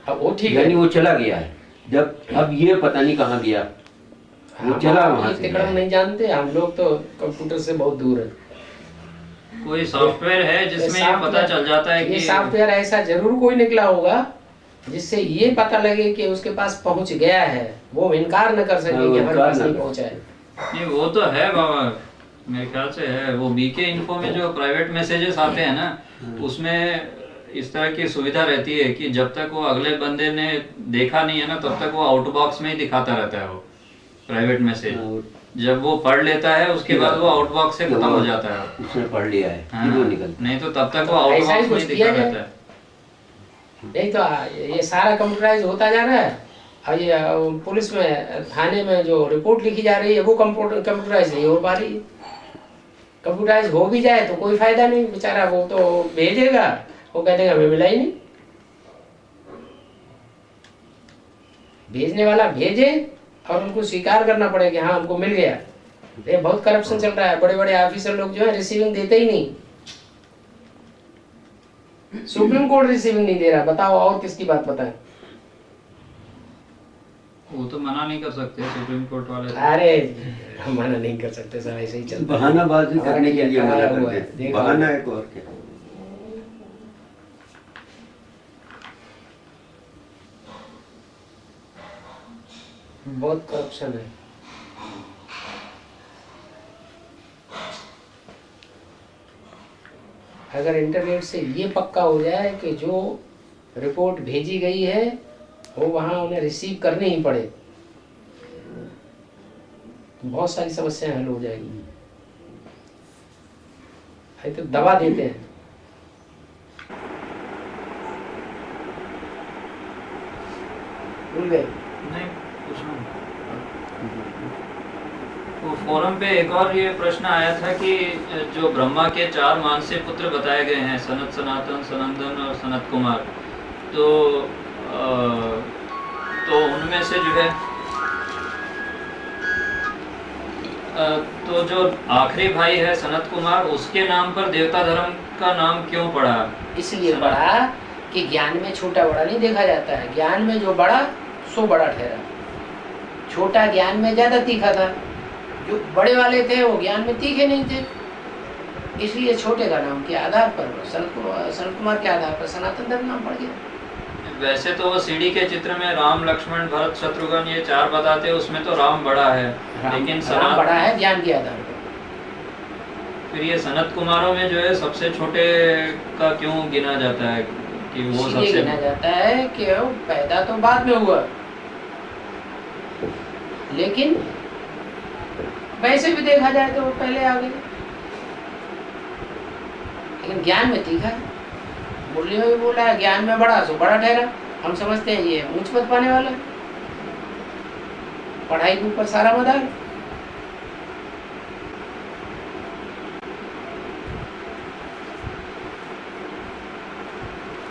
अब वो ठीक यानी है, वो चला गया है। जब अब ये पता नहीं कहाँ गया, वो चला वहाँ से तिकड़म गया। नहीं जानते हम लोग, तो कंप्यूटर से बहुत दूर है। कोई सॉफ्टवेयर है जिसमें ये पता चल जाता है ये कि सॉफ्टवेयर ऐसा जरूर कोई निकला होगा जिससे ये पता लगे कि उसके पास पहुंच गया है, वो इनकार न कर सके हाँ, वो कि हमारे इनकार पास न नहीं कर पहुंचा है। नहीं, वो तो है बाबा, मेरे ख्याल से है। वो बीके इन्फो में जो प्राइवेट मैसेजेस आते हैं ना, उसमें इस तरह की सुविधा रहती है कि जब तक वो अगले बंदे ने देखा नहीं है ना, तब तक वो आउटबॉक्स में ही दिखाता रहता है वो प्राइवेट मैसेज। हाँ, जब वो पढ़ लेता है उसके बाद वो आउटबॉक्स से खत्म हो जाता है। उसने पढ़ लिया है, हाँ, फिर वो निकलता नहीं तो तब तक वो ऐसा ही आउटबॉक्स में ही कुछ दिखा किया जाए। रहता है। नहीं तो ये सारा कंप्यूटराइज होता जा रहा है, और ये पुलिस में थाने में जो रिपोर्ट लिखी जा रही है वो कंप्यूटराइज नहीं हो पा रही है। कंप्यूटराइज हो भी जाए तो कोई फायदा नहीं, बेचारा वो तो भेजेगा, वो कहते हमें मिला ही नहीं। भेजने वाला भेजे और उनको स्वीकार करना पड़े कि हाँ हमको मिल गया। ये बहुत करप्शन चल रहा है, बड़े बड़े ऑफिसर लोग जो है रिसीविंग देते ही नहीं। सुप्रीम कोर्ट रिसीविंग नहीं दे रहा, बताओ और किसकी बात बताएं? वो तो मना नहीं कर सकते सुप्रीम कोर्ट वाले। अरे हम मना नहीं कर सकते सर, ऐसे ही चलता है। बहानाबाजी करने के लिए मना हुआ कर है, देते, देखा बहाना हुआ। एक और क्या। बहुत करप्शन है। अगर इंटरनेट से ये पक्का हो जाए कि जो रिपोर्ट भेजी गई है वो वहां उन्हें रिसीव करनी ही पड़े, तो बहुत सारी समस्याएं हल हो जाएगी। है तो दबा देते हैं। भूल गए। नहीं पूछना। तो फोरम पे एक और ये प्रश्न आया था कि जो ब्रह्मा के 4 मानसी पुत्र बताए गए हैं, सनत, सनातन, सनंदन और सनत कुमार, तो उनमें से जो है तो जो आखिरी भाई है सनत कुमार, उसके नाम पर देवता धर्म का नाम क्यों पड़ा? इसलिए बड़ा कि ज्ञान में छोटा बड़ा नहीं देखा जाता है। ज्ञान में जो बड़ा सो बड़ा ठहरा, छोटा ज्ञान में ज्यादा तीखा था, जो बड़े वाले थे वो ज्ञान में तीखे नहीं थे, इसलिए छोटे का नाम के आधार पर सनत कुमार के आधार पर सनातन धर्म नाम पड़ गया। वैसे तो वो सीढ़ी के चित्र में राम, लक्ष्मण, भरत, शत्रुघ्न ये 4 बताते हैं, उसमें तो राम बड़ा है, लेकिन राम बड़ा है ज्ञान के आधार पर। फिर ये सनत कुमारों में जो है सबसे छोटे का क्यों गिना जाता है कि वो इसलिए सबसे गिना जाता है कि वो पैदा तो बाद में हुआ, लेकिन वैसे भी देखा जाए तो वो पहले आ गए, लेकिन ज्ञान में तीखा है। मुरली में भी बोला है ज्ञान में बड़ा सो बड़ा ठहरा। हम समझते हैं ये ऊंच पद पाने वाला, पढ़ाई के ऊपर सारा मदार।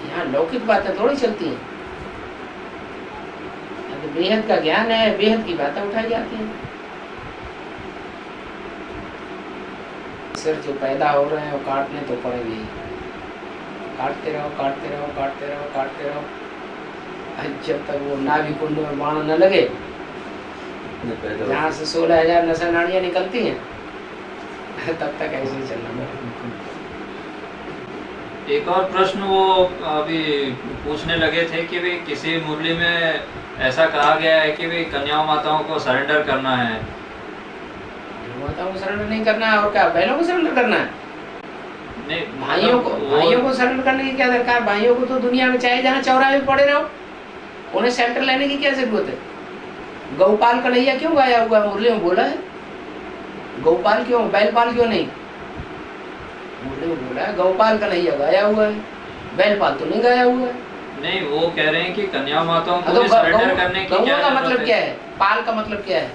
यहाँ लौकिक बातें थोड़ी चलती हैं, बेहद का ज्ञान है, बेहद की बातें उठाई जाती हैं। सिर जो पैदा हो रहे हैं वो काटने तो पड़ेंगे ही, काटते रहो काटते रहो काटते रहो काटते रहो, जब तक वो नाभि कुंड में बाण न लगे, जहाँ से 16,000 नसा नाड़ियाँ निकलती हैं, तब तक ऐसे ही चलना पड़ेगा। एक और प्रश्न वो अभी पूछने लगे थे कि भाई किसी मुरली में ऐसा कहा गया है कि भाई कन्याओं माताओं को सरेंडर करना है। माताओं को सरेंडर नहीं करना है, और क्या बहनों को सरेंडर करना है? नहीं, भाइयों को सरेंडर करने की क्या दरकार? भाइयों को तो दुनिया में चाहे जहाँ चौराहे में पड़े रहो, उन्हें सेंटर लेने की क्या जरूरत है? गौपाल कन्हैया क्यों गाया हुआ है? मुरली में बोला है गौपाल क्यों, बैलपाल क्यों नहीं? मुरली में बोला है गौपाल कन्हैया गाया हुआ है, बैलपाल तो नहीं गाया हुआ है। नहीं, वो कह रहे हैं कि कन्या माताओं को भी सरेंडर करने की क्या का मतलब जरूरत क्या है? है? पाल का मतलब क्या है?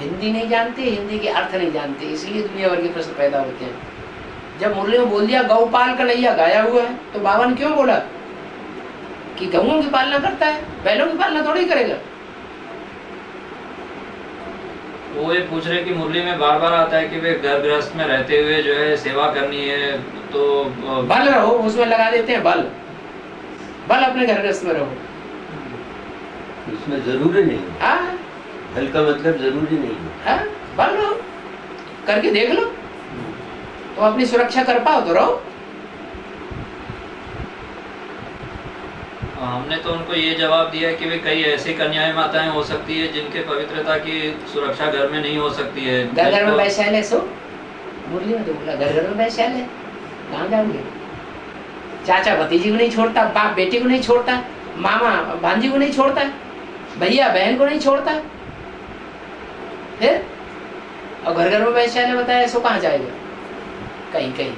हिंदी नहीं जानते, हिंदी के अर्थ नहीं जानते, इसलिए दुनिया भर के प्रश्न पैदा होते हैं। जब मुरली में बोल दिया गौपाल कन्हैया गाया हुआ है, तो बाबा ने क्यों बोला कि गऊओं की पालना करता है, बैलों की पालना थोड़ी करेगा? वो ये पूछ रहे कि मुरली में बार बार आता है कि वे घर गृहस्थ में रहते हुए जो है सेवा करनी है, तो बल रहो, उसमें लगा देते हैं बल, बल अपने घर गृहस्थ में रहो। इसमें जरूरी नहीं है, हाँ हल का मतलब जरूरी नहीं है। हाँ, बल रहो, करके देख लो, तो अपनी सुरक्षा कर पाओ तो रहो। हमने तो उनको ये जवाब दिया है कि वे कई ऐसी कन्याएं माताएं हो सकती है जिनके पवित्रता की सुरक्षा घर में नहीं हो सकती है। घर घर में वैश्यालय सो, मुरली में तो बोला घर घर में वैश्यालय, कहाँ जाओगे? चाचा भतीजी को नहीं छोड़ता, बाप बेटी को नहीं छोड़ता, मामा भांजी को नहीं छोड़ता, भैया बहन को नहीं छोड़ता, फिर और घर घर में वैश्यालय बताया, सो कहाँ जाएगा? कहीं कहीं।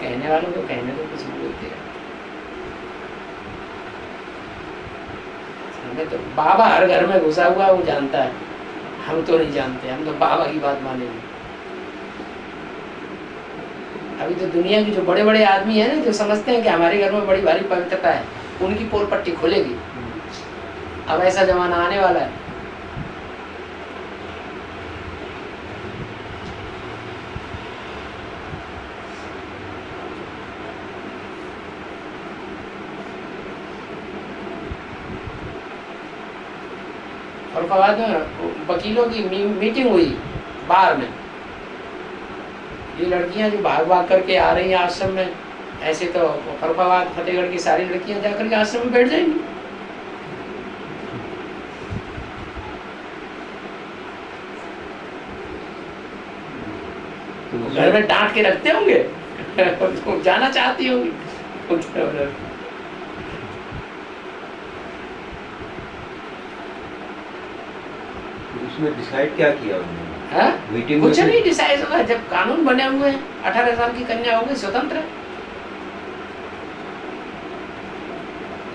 कहने वालों को कहने तो कुछ बोलते हैं, हमें तो बाबा हर घर में घुसा हुआ वो जानता है, हम तो नहीं जानते, हम तो बाबा की बात मानेंगे। अभी तो दुनिया की जो बड़े बड़े आदमी है ना, जो समझते हैं कि हमारे घर में बड़ी भारी पवित्रता है, उनकी पोल पट्टी खोलेगी। अब ऐसा जमाना आने वाला है। और फवाद में वकीलों की मीटिंग हुई बाहर में, ये लड़कियां जो भाग भाग करके आ रही हैं आश्रम में, ऐसे तो फरफाबाद फतेहगढ़ की सारी लड़कियां जाकर के आश्रम में बैठ जाएंगी। घर में डांट के रखते होंगे तो जाना चाहती होंगी। उसमें डिसाइड क्या किया उन्होंने? हाँ? मीटिंग कुछ में नहीं डिसाइड होगा, जब कानून बने हुए हैं, 18 साल की कन्या होगी स्वतंत्र है।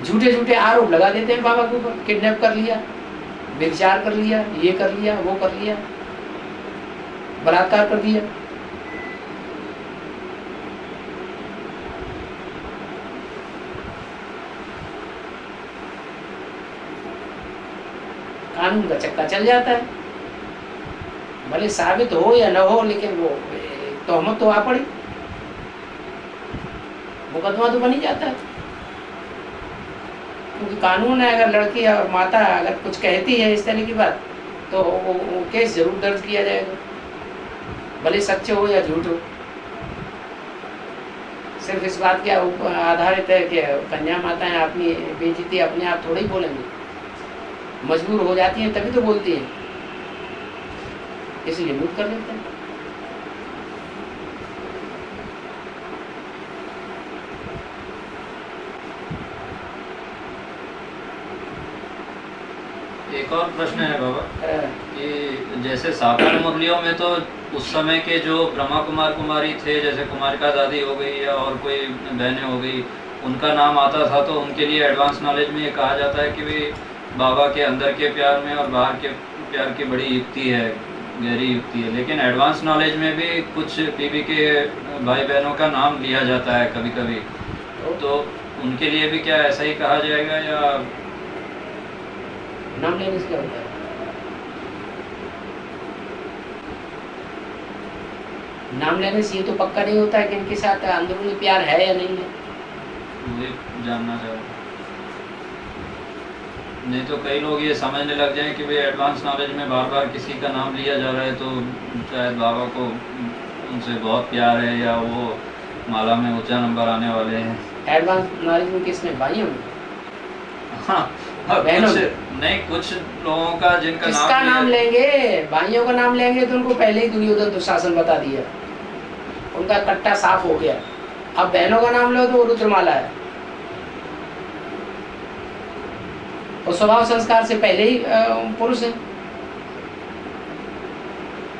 झूठे झूठे आरोप लगा देते हैं बाबा के ऊपर, किडनैप कर लिया, व्यभिचार कर लिया, ये कर लिया, वो कर लिया, बलात्कार कर दिया। कानून का चक्का चल जाता है, भले साबित हो या न हो, लेकिन वो तोहमत तो आ पड़ी, मुकदमा तो बन ही जाता है। क्योंकि कानून है, अगर लड़की और माता अगर कुछ कहती है इस तरह की बात तो वो केस जरूर दर्ज किया जाएगा, भले सच हो या झूठ हो। सिर्फ इस बात के आधारित है कि कन्या माताएं अपनी बेइज्जती अपने आप थोड़ी बोलेंगी, मजबूर हो जाती हैं तभी तो बोलती हैं, इसलिए म्यूट कर देते हैं। एक और प्रश्न है बाबा कि जैसे साकार मुरलियों में तो उस समय के जो ब्रह्मा कुमार कुमारी थे, जैसे कुमारिका दादी हो गई या और कोई बहनें हो गई, उनका नाम आता था, तो उनके लिए एडवांस नॉलेज में ये कहा जाता है कि भी बाबा के अंदर के प्यार में और बाहर के प्यार की बड़ी युक्ति है, गहरी युक्ति है। लेकिन एडवांस नॉलेज में भी कुछ पीबी के भाई बहनों का नाम लिया जाता है कभी कभी, तो उनके लिए भी क्या ऐसा ही कहा जाएगा या नाम लेने से क्या होता है? नाम लेने से ये तो पक्का नहीं होता है कि इनके साथ अंदरूनी प्यार है या नहीं है। मुझे जानना चाहिए, नहीं तो कई लोग ये समझने लग जाएं कि भाई एडवांस नॉलेज में बार बार किसी का नाम लिया जा रहा है तो शायद बाबा को उनसे बहुत प्यार है या वो माला में ऊंचा नंबर आने वाले हैं। एडवांस नॉलेज में किसमें? भाइयों में? हाँ, बहनों कुछ नहीं, कुछ लोगों का जिनका किसका नाम लेंगे? भाइयों का नाम लेंगे तो उनको पहले ही दुर्योधन दुशासन बता दिया, उनका कट्टा साफ हो गया। अब बहनों का नाम लो तो वो रुद्रमाला है, और स्वभाव संस्कार से पहले ही पुरुष है,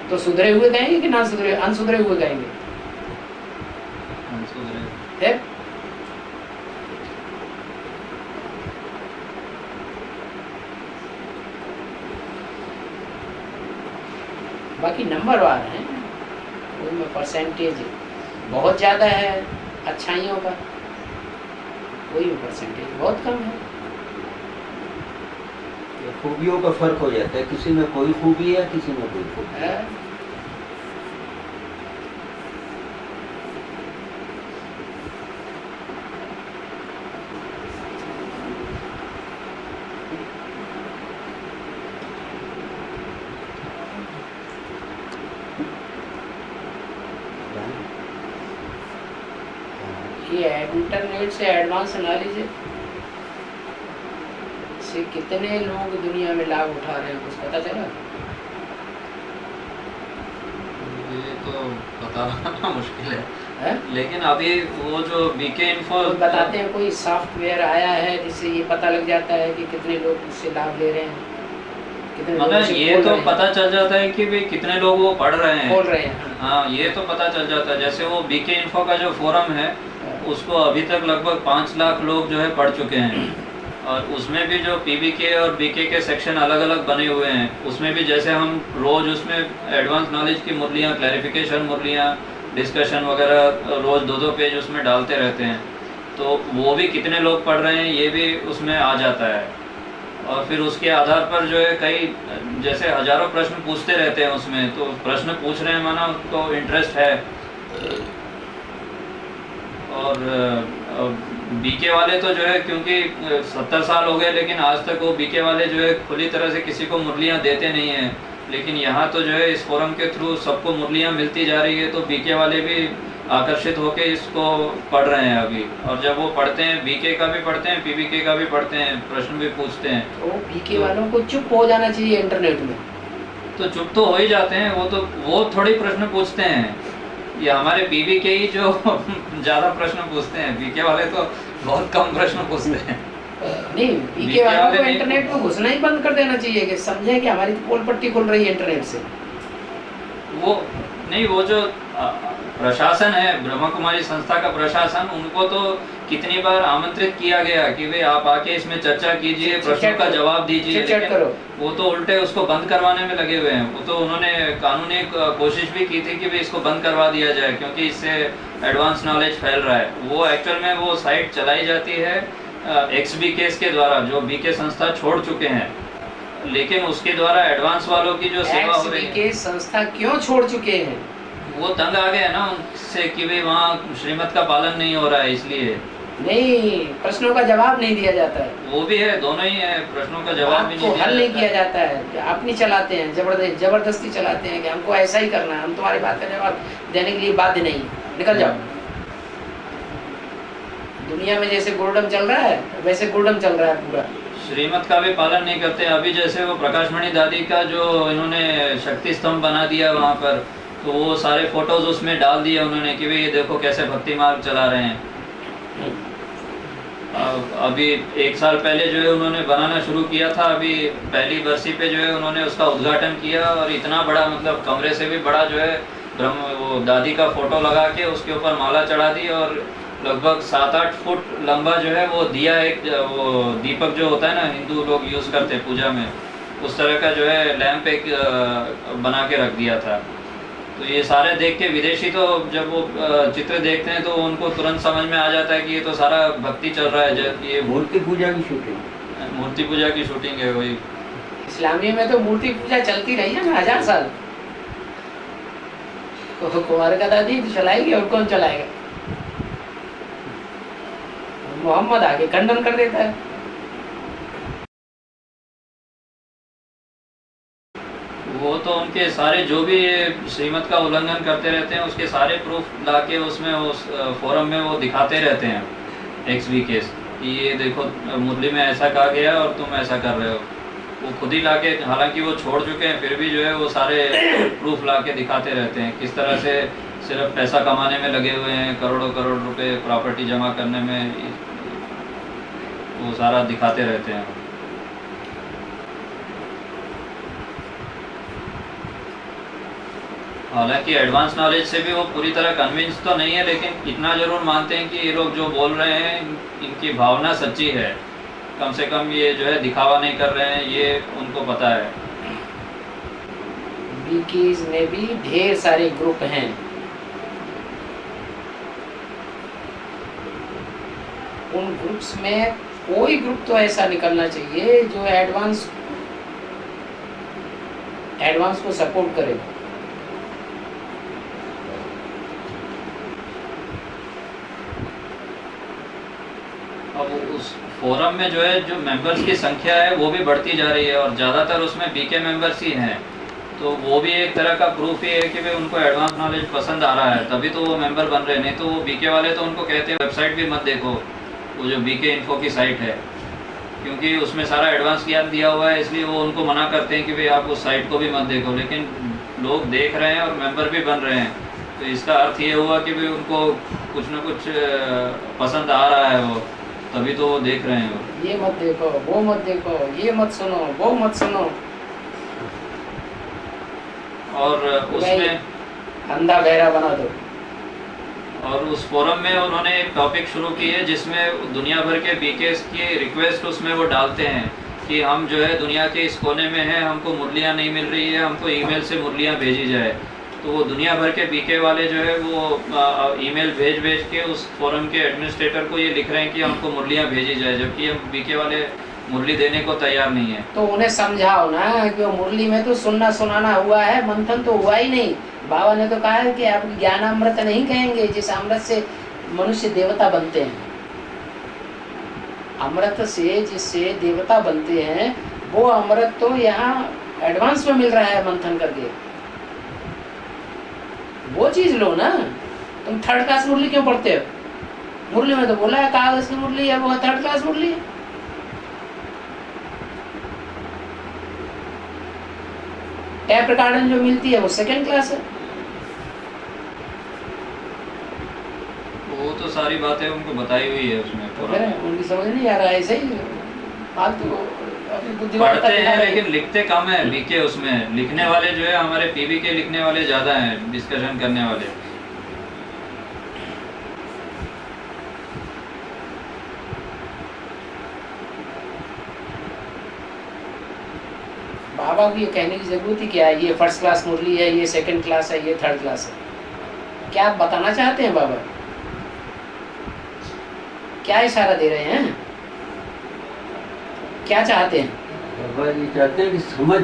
तो सुधरे हुए कहेंगे कि ना सुधरे, अनसुधरे हुए कहेंगे? है? बाकी नंबर वार है, उनमें परसेंटेज बहुत ज़्यादा है अच्छाइयों का, कोई में परसेंटेज बहुत कम है। खूबियों का फर्क हो जाता है, किसी में कोई खूबी है, किसी में कोई खूबी है। ये इंटरनेट से एडवांस नॉलेज से कितने लोग दुनिया में लाभ उठा रहे हैं, कुछ पता चला? ये तो पता लगाना मुश्किल है, है? लेकिन अभी वो जो बीके इन्फो तो बताते हैं कोई सॉफ्टवेयर आया है जिससे ये पता लग जाता है कि कितने लोग इससे लाभ ले रहे हैं, कितने लोग मतलब इसे ये खोल तो रहे हैं, पता चल जाता है कि भाई कितने लोग वो पढ़ रहे हैं, खोल रहे हैं। हाँ, ये तो पता चल जाता है। जैसे वो बीके इन्फो का जो फोरम है उसको अभी तक लगभग 5 लाख लोग जो है पढ़ चुके हैं, और उसमें भी जो पीबीके और बीके के सेक्शन अलग अलग बने हुए हैं, उसमें भी जैसे हम रोज़ उसमें एडवांस नॉलेज की मुरलियाँ, क्लैरिफिकेशन मुरलियाँ, डिस्कशन वगैरह रोज़ 2-2 पेज उसमें डालते रहते हैं, तो वो भी कितने लोग पढ़ रहे हैं ये भी उसमें आ जाता है। और फिर उसके आधार पर जो है कई जैसे हज़ारों प्रश्न पूछते रहते हैं उसमें, तो प्रश्न पूछ रहे हैं माना उनको इंटरेस्ट है। और बीके वाले तो जो है क्योंकि 70 साल हो गए लेकिन आज तक वो बीके वाले जो है खुली तरह से किसी को मुरलियाँ देते नहीं हैं, लेकिन यहाँ तो जो है इस फोरम के थ्रू सबको मुरलियाँ मिलती जा रही है, तो बीके वाले भी आकर्षित होकर इसको पढ़ रहे हैं अभी। और जब वो पढ़ते हैं, बीके का भी पढ़ते हैं, पीबीके का भी पढ़ते हैं, प्रश्न भी पूछते हैं, तो बीके वालों को चुप हो जाना चाहिए इंटरनेट में। तो चुप तो हो ही जाते हैं, वो थोड़ी प्रश्न पूछते हैं, ये हमारे पीबी के ही जो ज़्यादा प्रश्न पूछते हैं, बीके वाले तो बहुत कम प्रश्न पूछते हैं। नहीं, बीके वालों को इंटरनेट में घुसना ही बंद कर देना चाहिए कि समझें कि हमारी पोल पट्टी खुल रही है इंटरनेट से। वो नहीं, वो जो प्रशासन है, ब्रह्मा कुमारी संस्था का प्रशासन, उनको तो कितनी बार आमंत्रित किया गया कि भाई आप आके इसमें चर्चा कीजिए, प्रश्नों का जवाब दीजिए, चिट-चैट लेकिन करो। वो तो उल्टे उसको बंद करवाने में लगे हुए हैं। वो तो उन्होंने कानूनी कोशिश भी की थी कि भाई इसको बंद करवा दिया जाए, क्योंकि इससे एडवांस नॉलेज फैल रहा है। वो एक्चुअल में वो साइट चलाई जाती है एक्स बीकेएस के द्वारा, जो बीके संस्था छोड़ चुके हैं, लेकिन उसके द्वारा एडवांस वालों की जो सेवा हो रही है, के संस्था क्यों छोड़ चुके हैं? वो तंग आ गए ना उनसे कि भाई वहाँ श्रीमत का पालन नहीं हो रहा है, इसलिए। नहीं, प्रश्नों का जवाब नहीं दिया जाता है, वो भी है, दोनों ही है, प्रश्नों का जवाब भी आपको नहीं हल नहीं दिया किया जाता है, अपनी चलाते हैं, जबरदस्ती चलाते हैं कि हमको ऐसा ही करना है, हम तुम्हारी बात का जवाब देने के लिए बाध्य नहीं, निकल जाओ। दुनिया में जैसे गुरुडम चल रहा है वैसे गुरुडम चल रहा है पूरा। श्रीमत का भी पालन नहीं करते। अभी जैसे वो प्रकाशमणि दादी का जो इन्होंने शक्ति स्तंभ बना दिया वहाँ पर, तो वो सारे फोटोज उसमें डाल दिए उन्होंने कि भाई ये देखो कैसे भक्ति मार्ग चला रहे हैं। अभी 1 साल पहले जो है उन्होंने बनाना शुरू किया था, अभी पहली बरसी पे जो है उन्होंने उसका उद्घाटन किया, और इतना बड़ा, मतलब कमरे से भी बड़ा जो है वो दादी का फोटो लगा के उसके ऊपर माला चढ़ा दी, और लगभग 7-8 फुट लंबा जो है वो दिया, एक वो दीपक जो होता है ना हिंदू लोग यूज़ करते हैं पूजा में, उस तरह का जो है लैंप एक बना के रख दिया था। तो ये सारे देख के विदेशी तो जब वो चित्र देखते हैं तो उनको तुरंत समझ में आ जाता है कि ये तो सारा भक्ति चल रहा है, जब ये मूर्ति पूजा की शूटिंग, मूर्ति पूजा की शूटिंग है वही। इस्लामी में तो मूर्ति पूजा चलती रही है ना 1000 साल। कुमार का दादी चलाएगी और कौन चलाएगा? मोहम्मद आगे खंडन कर देता है। वो तो उनके सारे जो भी श्रीमत का उल्लंघन करते रहते हैं उसके सारे प्रूफ लाके उसमें उस फोरम में वो दिखाते रहते हैं एक्स बीकेएस कि ये देखो मुरली में ऐसा कहा गया और तुम ऐसा कर रहे हो। वो खुद ही लाके, हालांकि वो छोड़ चुके हैं, फिर भी जो है वो सारे प्रूफ लाके दिखाते रहते हैं किस तरह से सिर्फ पैसा कमाने में लगे हुए हैं, करोड़ों करोड़ रुपए प्रॉपर्टी जमा करने में, वो सारा दिखाते रहते हैं। हालांकि एडवांस नॉलेज से भी वो पूरी तरह कन्विंस तो नहीं है, लेकिन इतना जरूर मानते हैं कि ये लोग जो बोल रहे हैं इनकी भावना सच्ची है, कम से कम ये जो है दिखावा नहीं कर रहे हैं, ये उनको पता है। बीकीज में भी ढेर सारे ग्रुप हैं। उन ग्रुप्स में कोई ग्रुप तो ऐसा निकलना चाहिए जो एडवांस को सपोर्ट करे। अब उस फोरम में जो है जो मेंबर्स की संख्या है वो भी बढ़ती जा रही है, और ज़्यादातर उसमें बीके मेंबर्स ही हैं, तो वो भी एक तरह का प्रूफ ही है कि भाई उनको एडवांस नॉलेज पसंद आ रहा है, तभी तो वो मेंबर बन रहे हैं। नहीं तो वो बीके वाले तो उनको कहते हैं वेबसाइट भी मत देखो, वो जो बीके इन्फो की साइट है, क्योंकि उसमें सारा एडवांस ज्ञान दिया हुआ है, इसलिए वो उनको मना करते हैं कि भाई आप उस साइट को भी मत देखो। लेकिन लोग देख रहे हैं और मेंबर भी बन रहे हैं, तो इसका अर्थ ये हुआ कि भाई उनको कुछ ना कुछ पसंद आ रहा है, वो तभी तो वो देख रहे हैं। ये मत देखो, वो मत देखो, ये मत सुनो, वो मत सुनो, और उसमें अंधा बहरा बना दो। और उस फोरम में उन्होंने एक टॉपिक शुरू की है जिसमें दुनिया भर के बीकेएस की रिक्वेस्ट उसमें वो डालते हैं कि हम जो है दुनिया के इस कोने में हैं, हमको मुरलियाँ नहीं मिल रही है, हमको ईमेल से मुरलियाँ भेजी जाए। तो वो दुनिया भर के बीके वाले जो है वो ईमेल भेज के उस फोरम के एडमिनिस्ट्रेटर को ये लिख रहे हैं कि हमको मुरलियाँ भेजी जाए, जबकि हम बीके वाले मुरली देने को तैयार नहीं है। तो उन्हें समझाओ ना कि मुरली में तो सुनना सुनाना हुआ है, मंथन तो हुआ ही नहीं। बाबा ने तो कहा है कि आप ज्ञानामृत नहीं कहेंगे जिस अमृत से मनुष्य देवता बनते हैं। अमृत से जिससे देवता बनते हैं वो अमृत तो यहाँ एडवांस में मिल रहा है मंथन करके। वो चीज लो ना। तुम 3rd क्लास मुरली क्यों पढ़ते हो? मुरली में तो बोला है कागज की मुरली है, वो 3rd क्लास मुरली है। टैप रिकॉर्डर जो मिलती है वो 2nd क्लास है। वो तो सारी बातें उनको बताई हुई है उसमें पूरा। उनकी समझ नहीं आ रहा है, ऐसे ही फालतू पढ़ते हैं लेकिन लिखते कम है बीके। उसमें लिखने वाले जो है हमारे पीबी के लिखने वाले ज्यादा हैं, डिस्कशन करने वाले। बाबा को ये कहने की जरूरत ही क्या है, ये फर्स्ट क्लास मुरली है, ये सेकंड क्लास है, ये थर्ड क्लास है? क्या आप बताना चाहते हैं बाबा? क्या इशारा दे रहे हैं? क्या चाहते हैं? बाबा ये चाहते हैं कि समझ,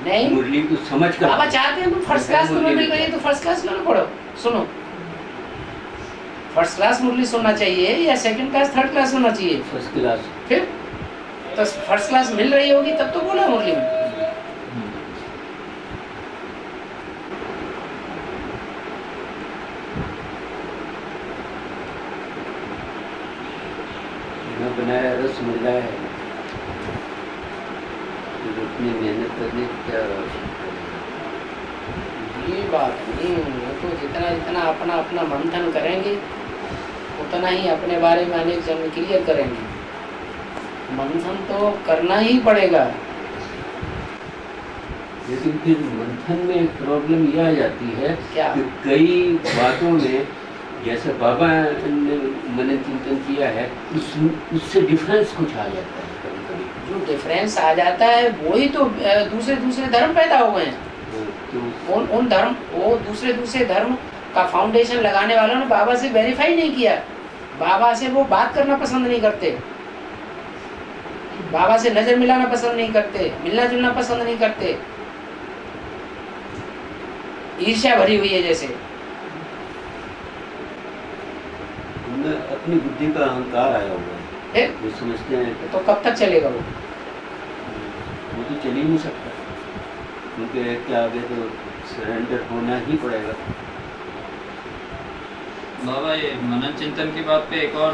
नहीं, मुरली को समझ कर। बाबा चाहते हैं तो फर्स्ट क्लास तुम्हें मिल रही है तो फर्स्ट क्लास क्यों ना पढ़ो? सुनो, फर्स्ट क्लास मुरली सुनना चाहिए या सेकंड क्लास थर्ड क्लास सुनना चाहिए? First class. फिर तो फर्स्ट क्लास मिल रही होगी तब तो बोला मुरली में। बिना बनाया रस मिल रहा है, फिर उतनी मेहनत करने की क्या आवश्यकता है? ये बात नहीं, वो तो जितना जितना अपना अपना मंथन करेंगे उतना ही अपने बारे में अनेक जन क्लियर करेंगे। मंथन तो करना ही पड़ेगा। लेकिन फिर मंथन में प्रॉब्लम ये आ जाती है क्या? कि कई बातों में जैसे बाबा ने मनन चिंतन किया है उससे डिफरेंस कुछ आ जाता है कभी कभी। जो डिफरेंस आ जाता है वही तो दूसरे दूसरे धर्म पैदा हो गए हैं। तो उन धर्म, वो दूसरे दूसरे धर्म का फाउंडेशन लगाने वालों ने बाबा से वेरीफाई नहीं किया। बाबा से वो बात करना पसंद नहीं करते, बाबा से नजर मिलाना पसंद नहीं करते, मिलना जुलना पसंद नहीं करते। ईर्ष्या भरी हुई है जैसे। उनमें अपनी बुद्धि का अहंकार आया हुआ है, फिर वो समझते हैं कि तो कब तक चलेगा वो? वो तो चल ही नहीं सकता, क्योंकि के आगे तो सरेंडर होना ही पड़ेगा। बाबा ये मनन चिंतन की बात पे एक और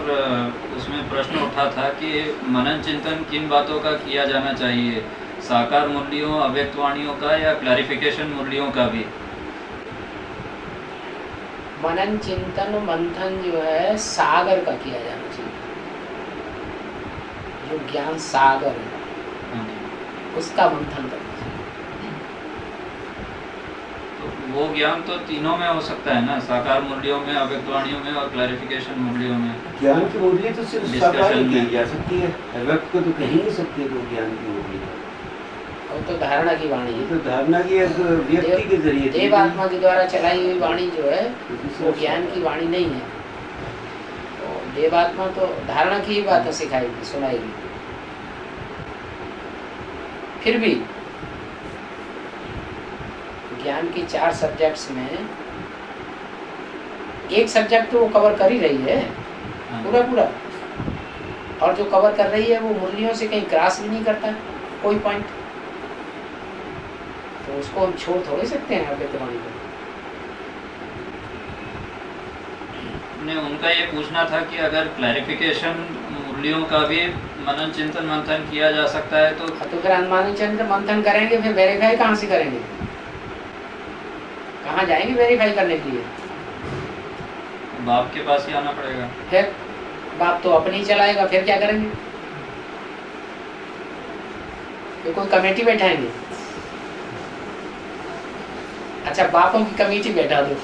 उसमें प्रश्न उठा था कि मनन चिंतन किन बातों का किया जाना चाहिए, साकार मुरलियों, अव्यक्त वाणियों का या क्लैरिफिकेशन मुरलियों का भी? मनन चिंतन मंथन जो है सागर का किया जाना चाहिए। जो ज्ञान सागर है उसका मंथन करना चाहिए। तो वो ज्ञान तो तीनों में हो सकता है ना, साकार मुरलियों में, अव्यक्त वाणियों में और क्लैरिफिकेशन मुरलियों में। ज्ञान की मुरली तो सिर्फ Discussion साकार ही में। की जा सकती है, अव्यक्त को तो कह ही नहीं सकते वो ज्ञान की मुरली है। वो तो धारणा की वाणी ये है। तो धारणा की एक व्यक्ति के जरिए देव आत्मा के द्वारा चलाई हुई वाणी जो है वो वो ज्ञान की वाणी नहीं है। तो देवात्मा तो धारणा की ही बातें सिखाएगी, सुनाएगी। फिर भी ज्ञान की 4 सब्जेक्ट्स में एक सब्जेक्ट तो वो कवर कर ही रही है पूरा पूरा, और जो कवर कर रही है वो मुरलियों से कहीं क्रॉस भी नहीं करता कोई पॉइंट, तो उसको हम छोड़ थोड़ी सकते हैं अव्यक्त वाणी को। ने उनका ये पूछना था कि अगर क्लैरिफिकेशन मुरलियों का भी मनन चिंतन मंथन किया जा सकता है तो फिर अनुमानित चंद्र मंथन करेंगे, फिर वेरीफाई कहाँ से करेंगे? कहाँ जाएंगे वेरीफाई करने के लिए? बाप के पास ही आना पड़ेगा। फिर बाप तो अपनी ही चलाएगा, फिर क्या करेंगे? फिर कोई कमेटी बैठाएंगे? अच्छा, बापों की कमेटी बैठा दो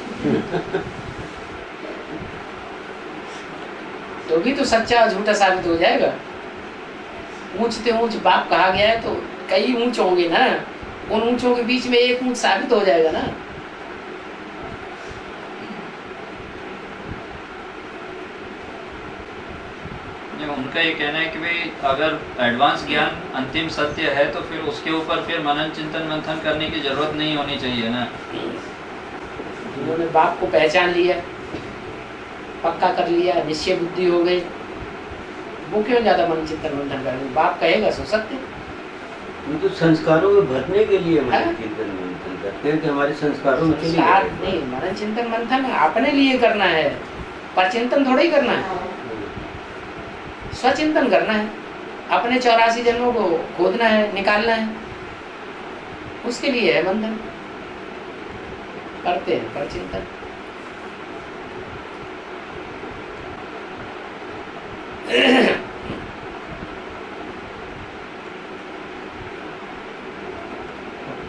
तो भी तो सच्चा और झूठा साबित हो जाएगा। ऊंचते ऊंच बाप कहा गया है तो कई ऊंच होंगे ना, उन ऊंचों के बीच में एक ऊंच साबित हो जाएगा ना। उनका ये कहना है कि भाई अगर एडवांस ज्ञान अंतिम सत्य है तो फिर उसके ऊपर फिर मनन चिंतन मंथन करने की जरूरत नहीं होनी चाहिए ना। उन्होंने बाप को पहचान लिया, पक्का कर लिया, निश्चय बुद्धि हो गई, वो क्यों ज्यादा मनन चिंतन मंथन करेंगे? बाप कहेगा सो सत्य। उनको संस्कारों में भरने के लिए हाँ? मनन चिंतन मंथन करते हैं कि हमारे संस्कारों में चली संस्कार जाए। नहीं, मनन चिंतन मंथन अपने लिए करना है, पर चिंतन थोड़ा ही करना है, स्वचिंतन करना है, अपने 84 जन्मों को खोदना है, निकालना है, उसके लिए है बंधन। करते हैं पर चिंतन।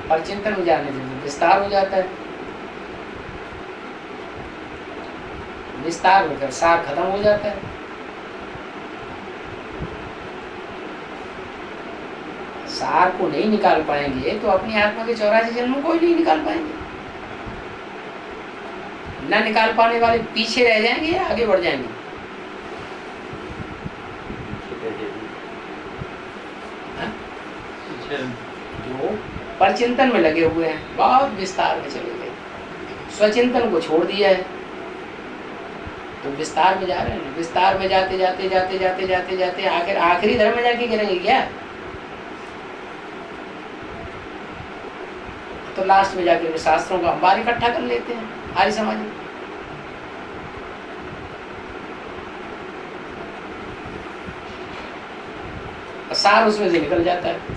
पर चिंतन हो जाने से विस्तार हो जाता है, विस्तार होकर सार खत्म हो जाता है। सार को नहीं निकाल पाएंगे तो अपनी आत्मा के 84 जन्मों को ही नहीं निकाल पाएंगे। न निकाल पाने वाले पीछे रह जाएंगे या आगे बढ़ जाएंगे? हाँ? जो परचिंतन में लगे हुए हैं, बहुत विस्तार में चले गए, स्वचिंतन को छोड़ दिया है तो विस्तार में जा रहे हैं। विस्तार में जाते जाते जाते जाते जाते जाते आखिर आखिरी धर्म में जाके गिरेंगे क्या? तो लास्ट में जाके शास्त्रों का अंबार इकट्ठा कर लेते हैं आर्य समाज में। सार उसमें से निकल जाता है,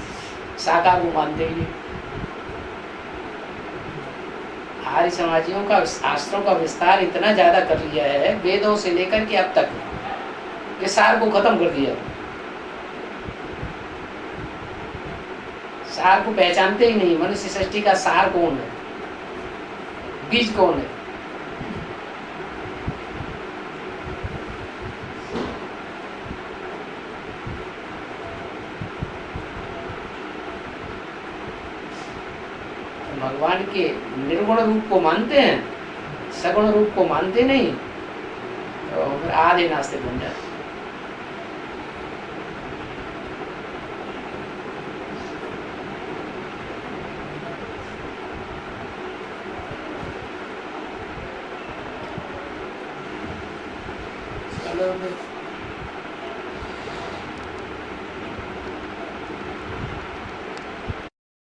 साकार को मानते ही नहीं। आर्य समाजियों का शास्त्रों का विस्तार इतना ज्यादा कर लिया है, वेदों से लेकर के अब तक, कि सार को खत्म कर दिया। सार को पहचानते ही नहीं। मनुष्य सृष्टि का सार कौन है, बीज कौन है? भगवान के निर्गुण रूप को मानते हैं, सगुण रूप को मानते नहीं, तो फिर आधे नास्तिक बन जाते। चलो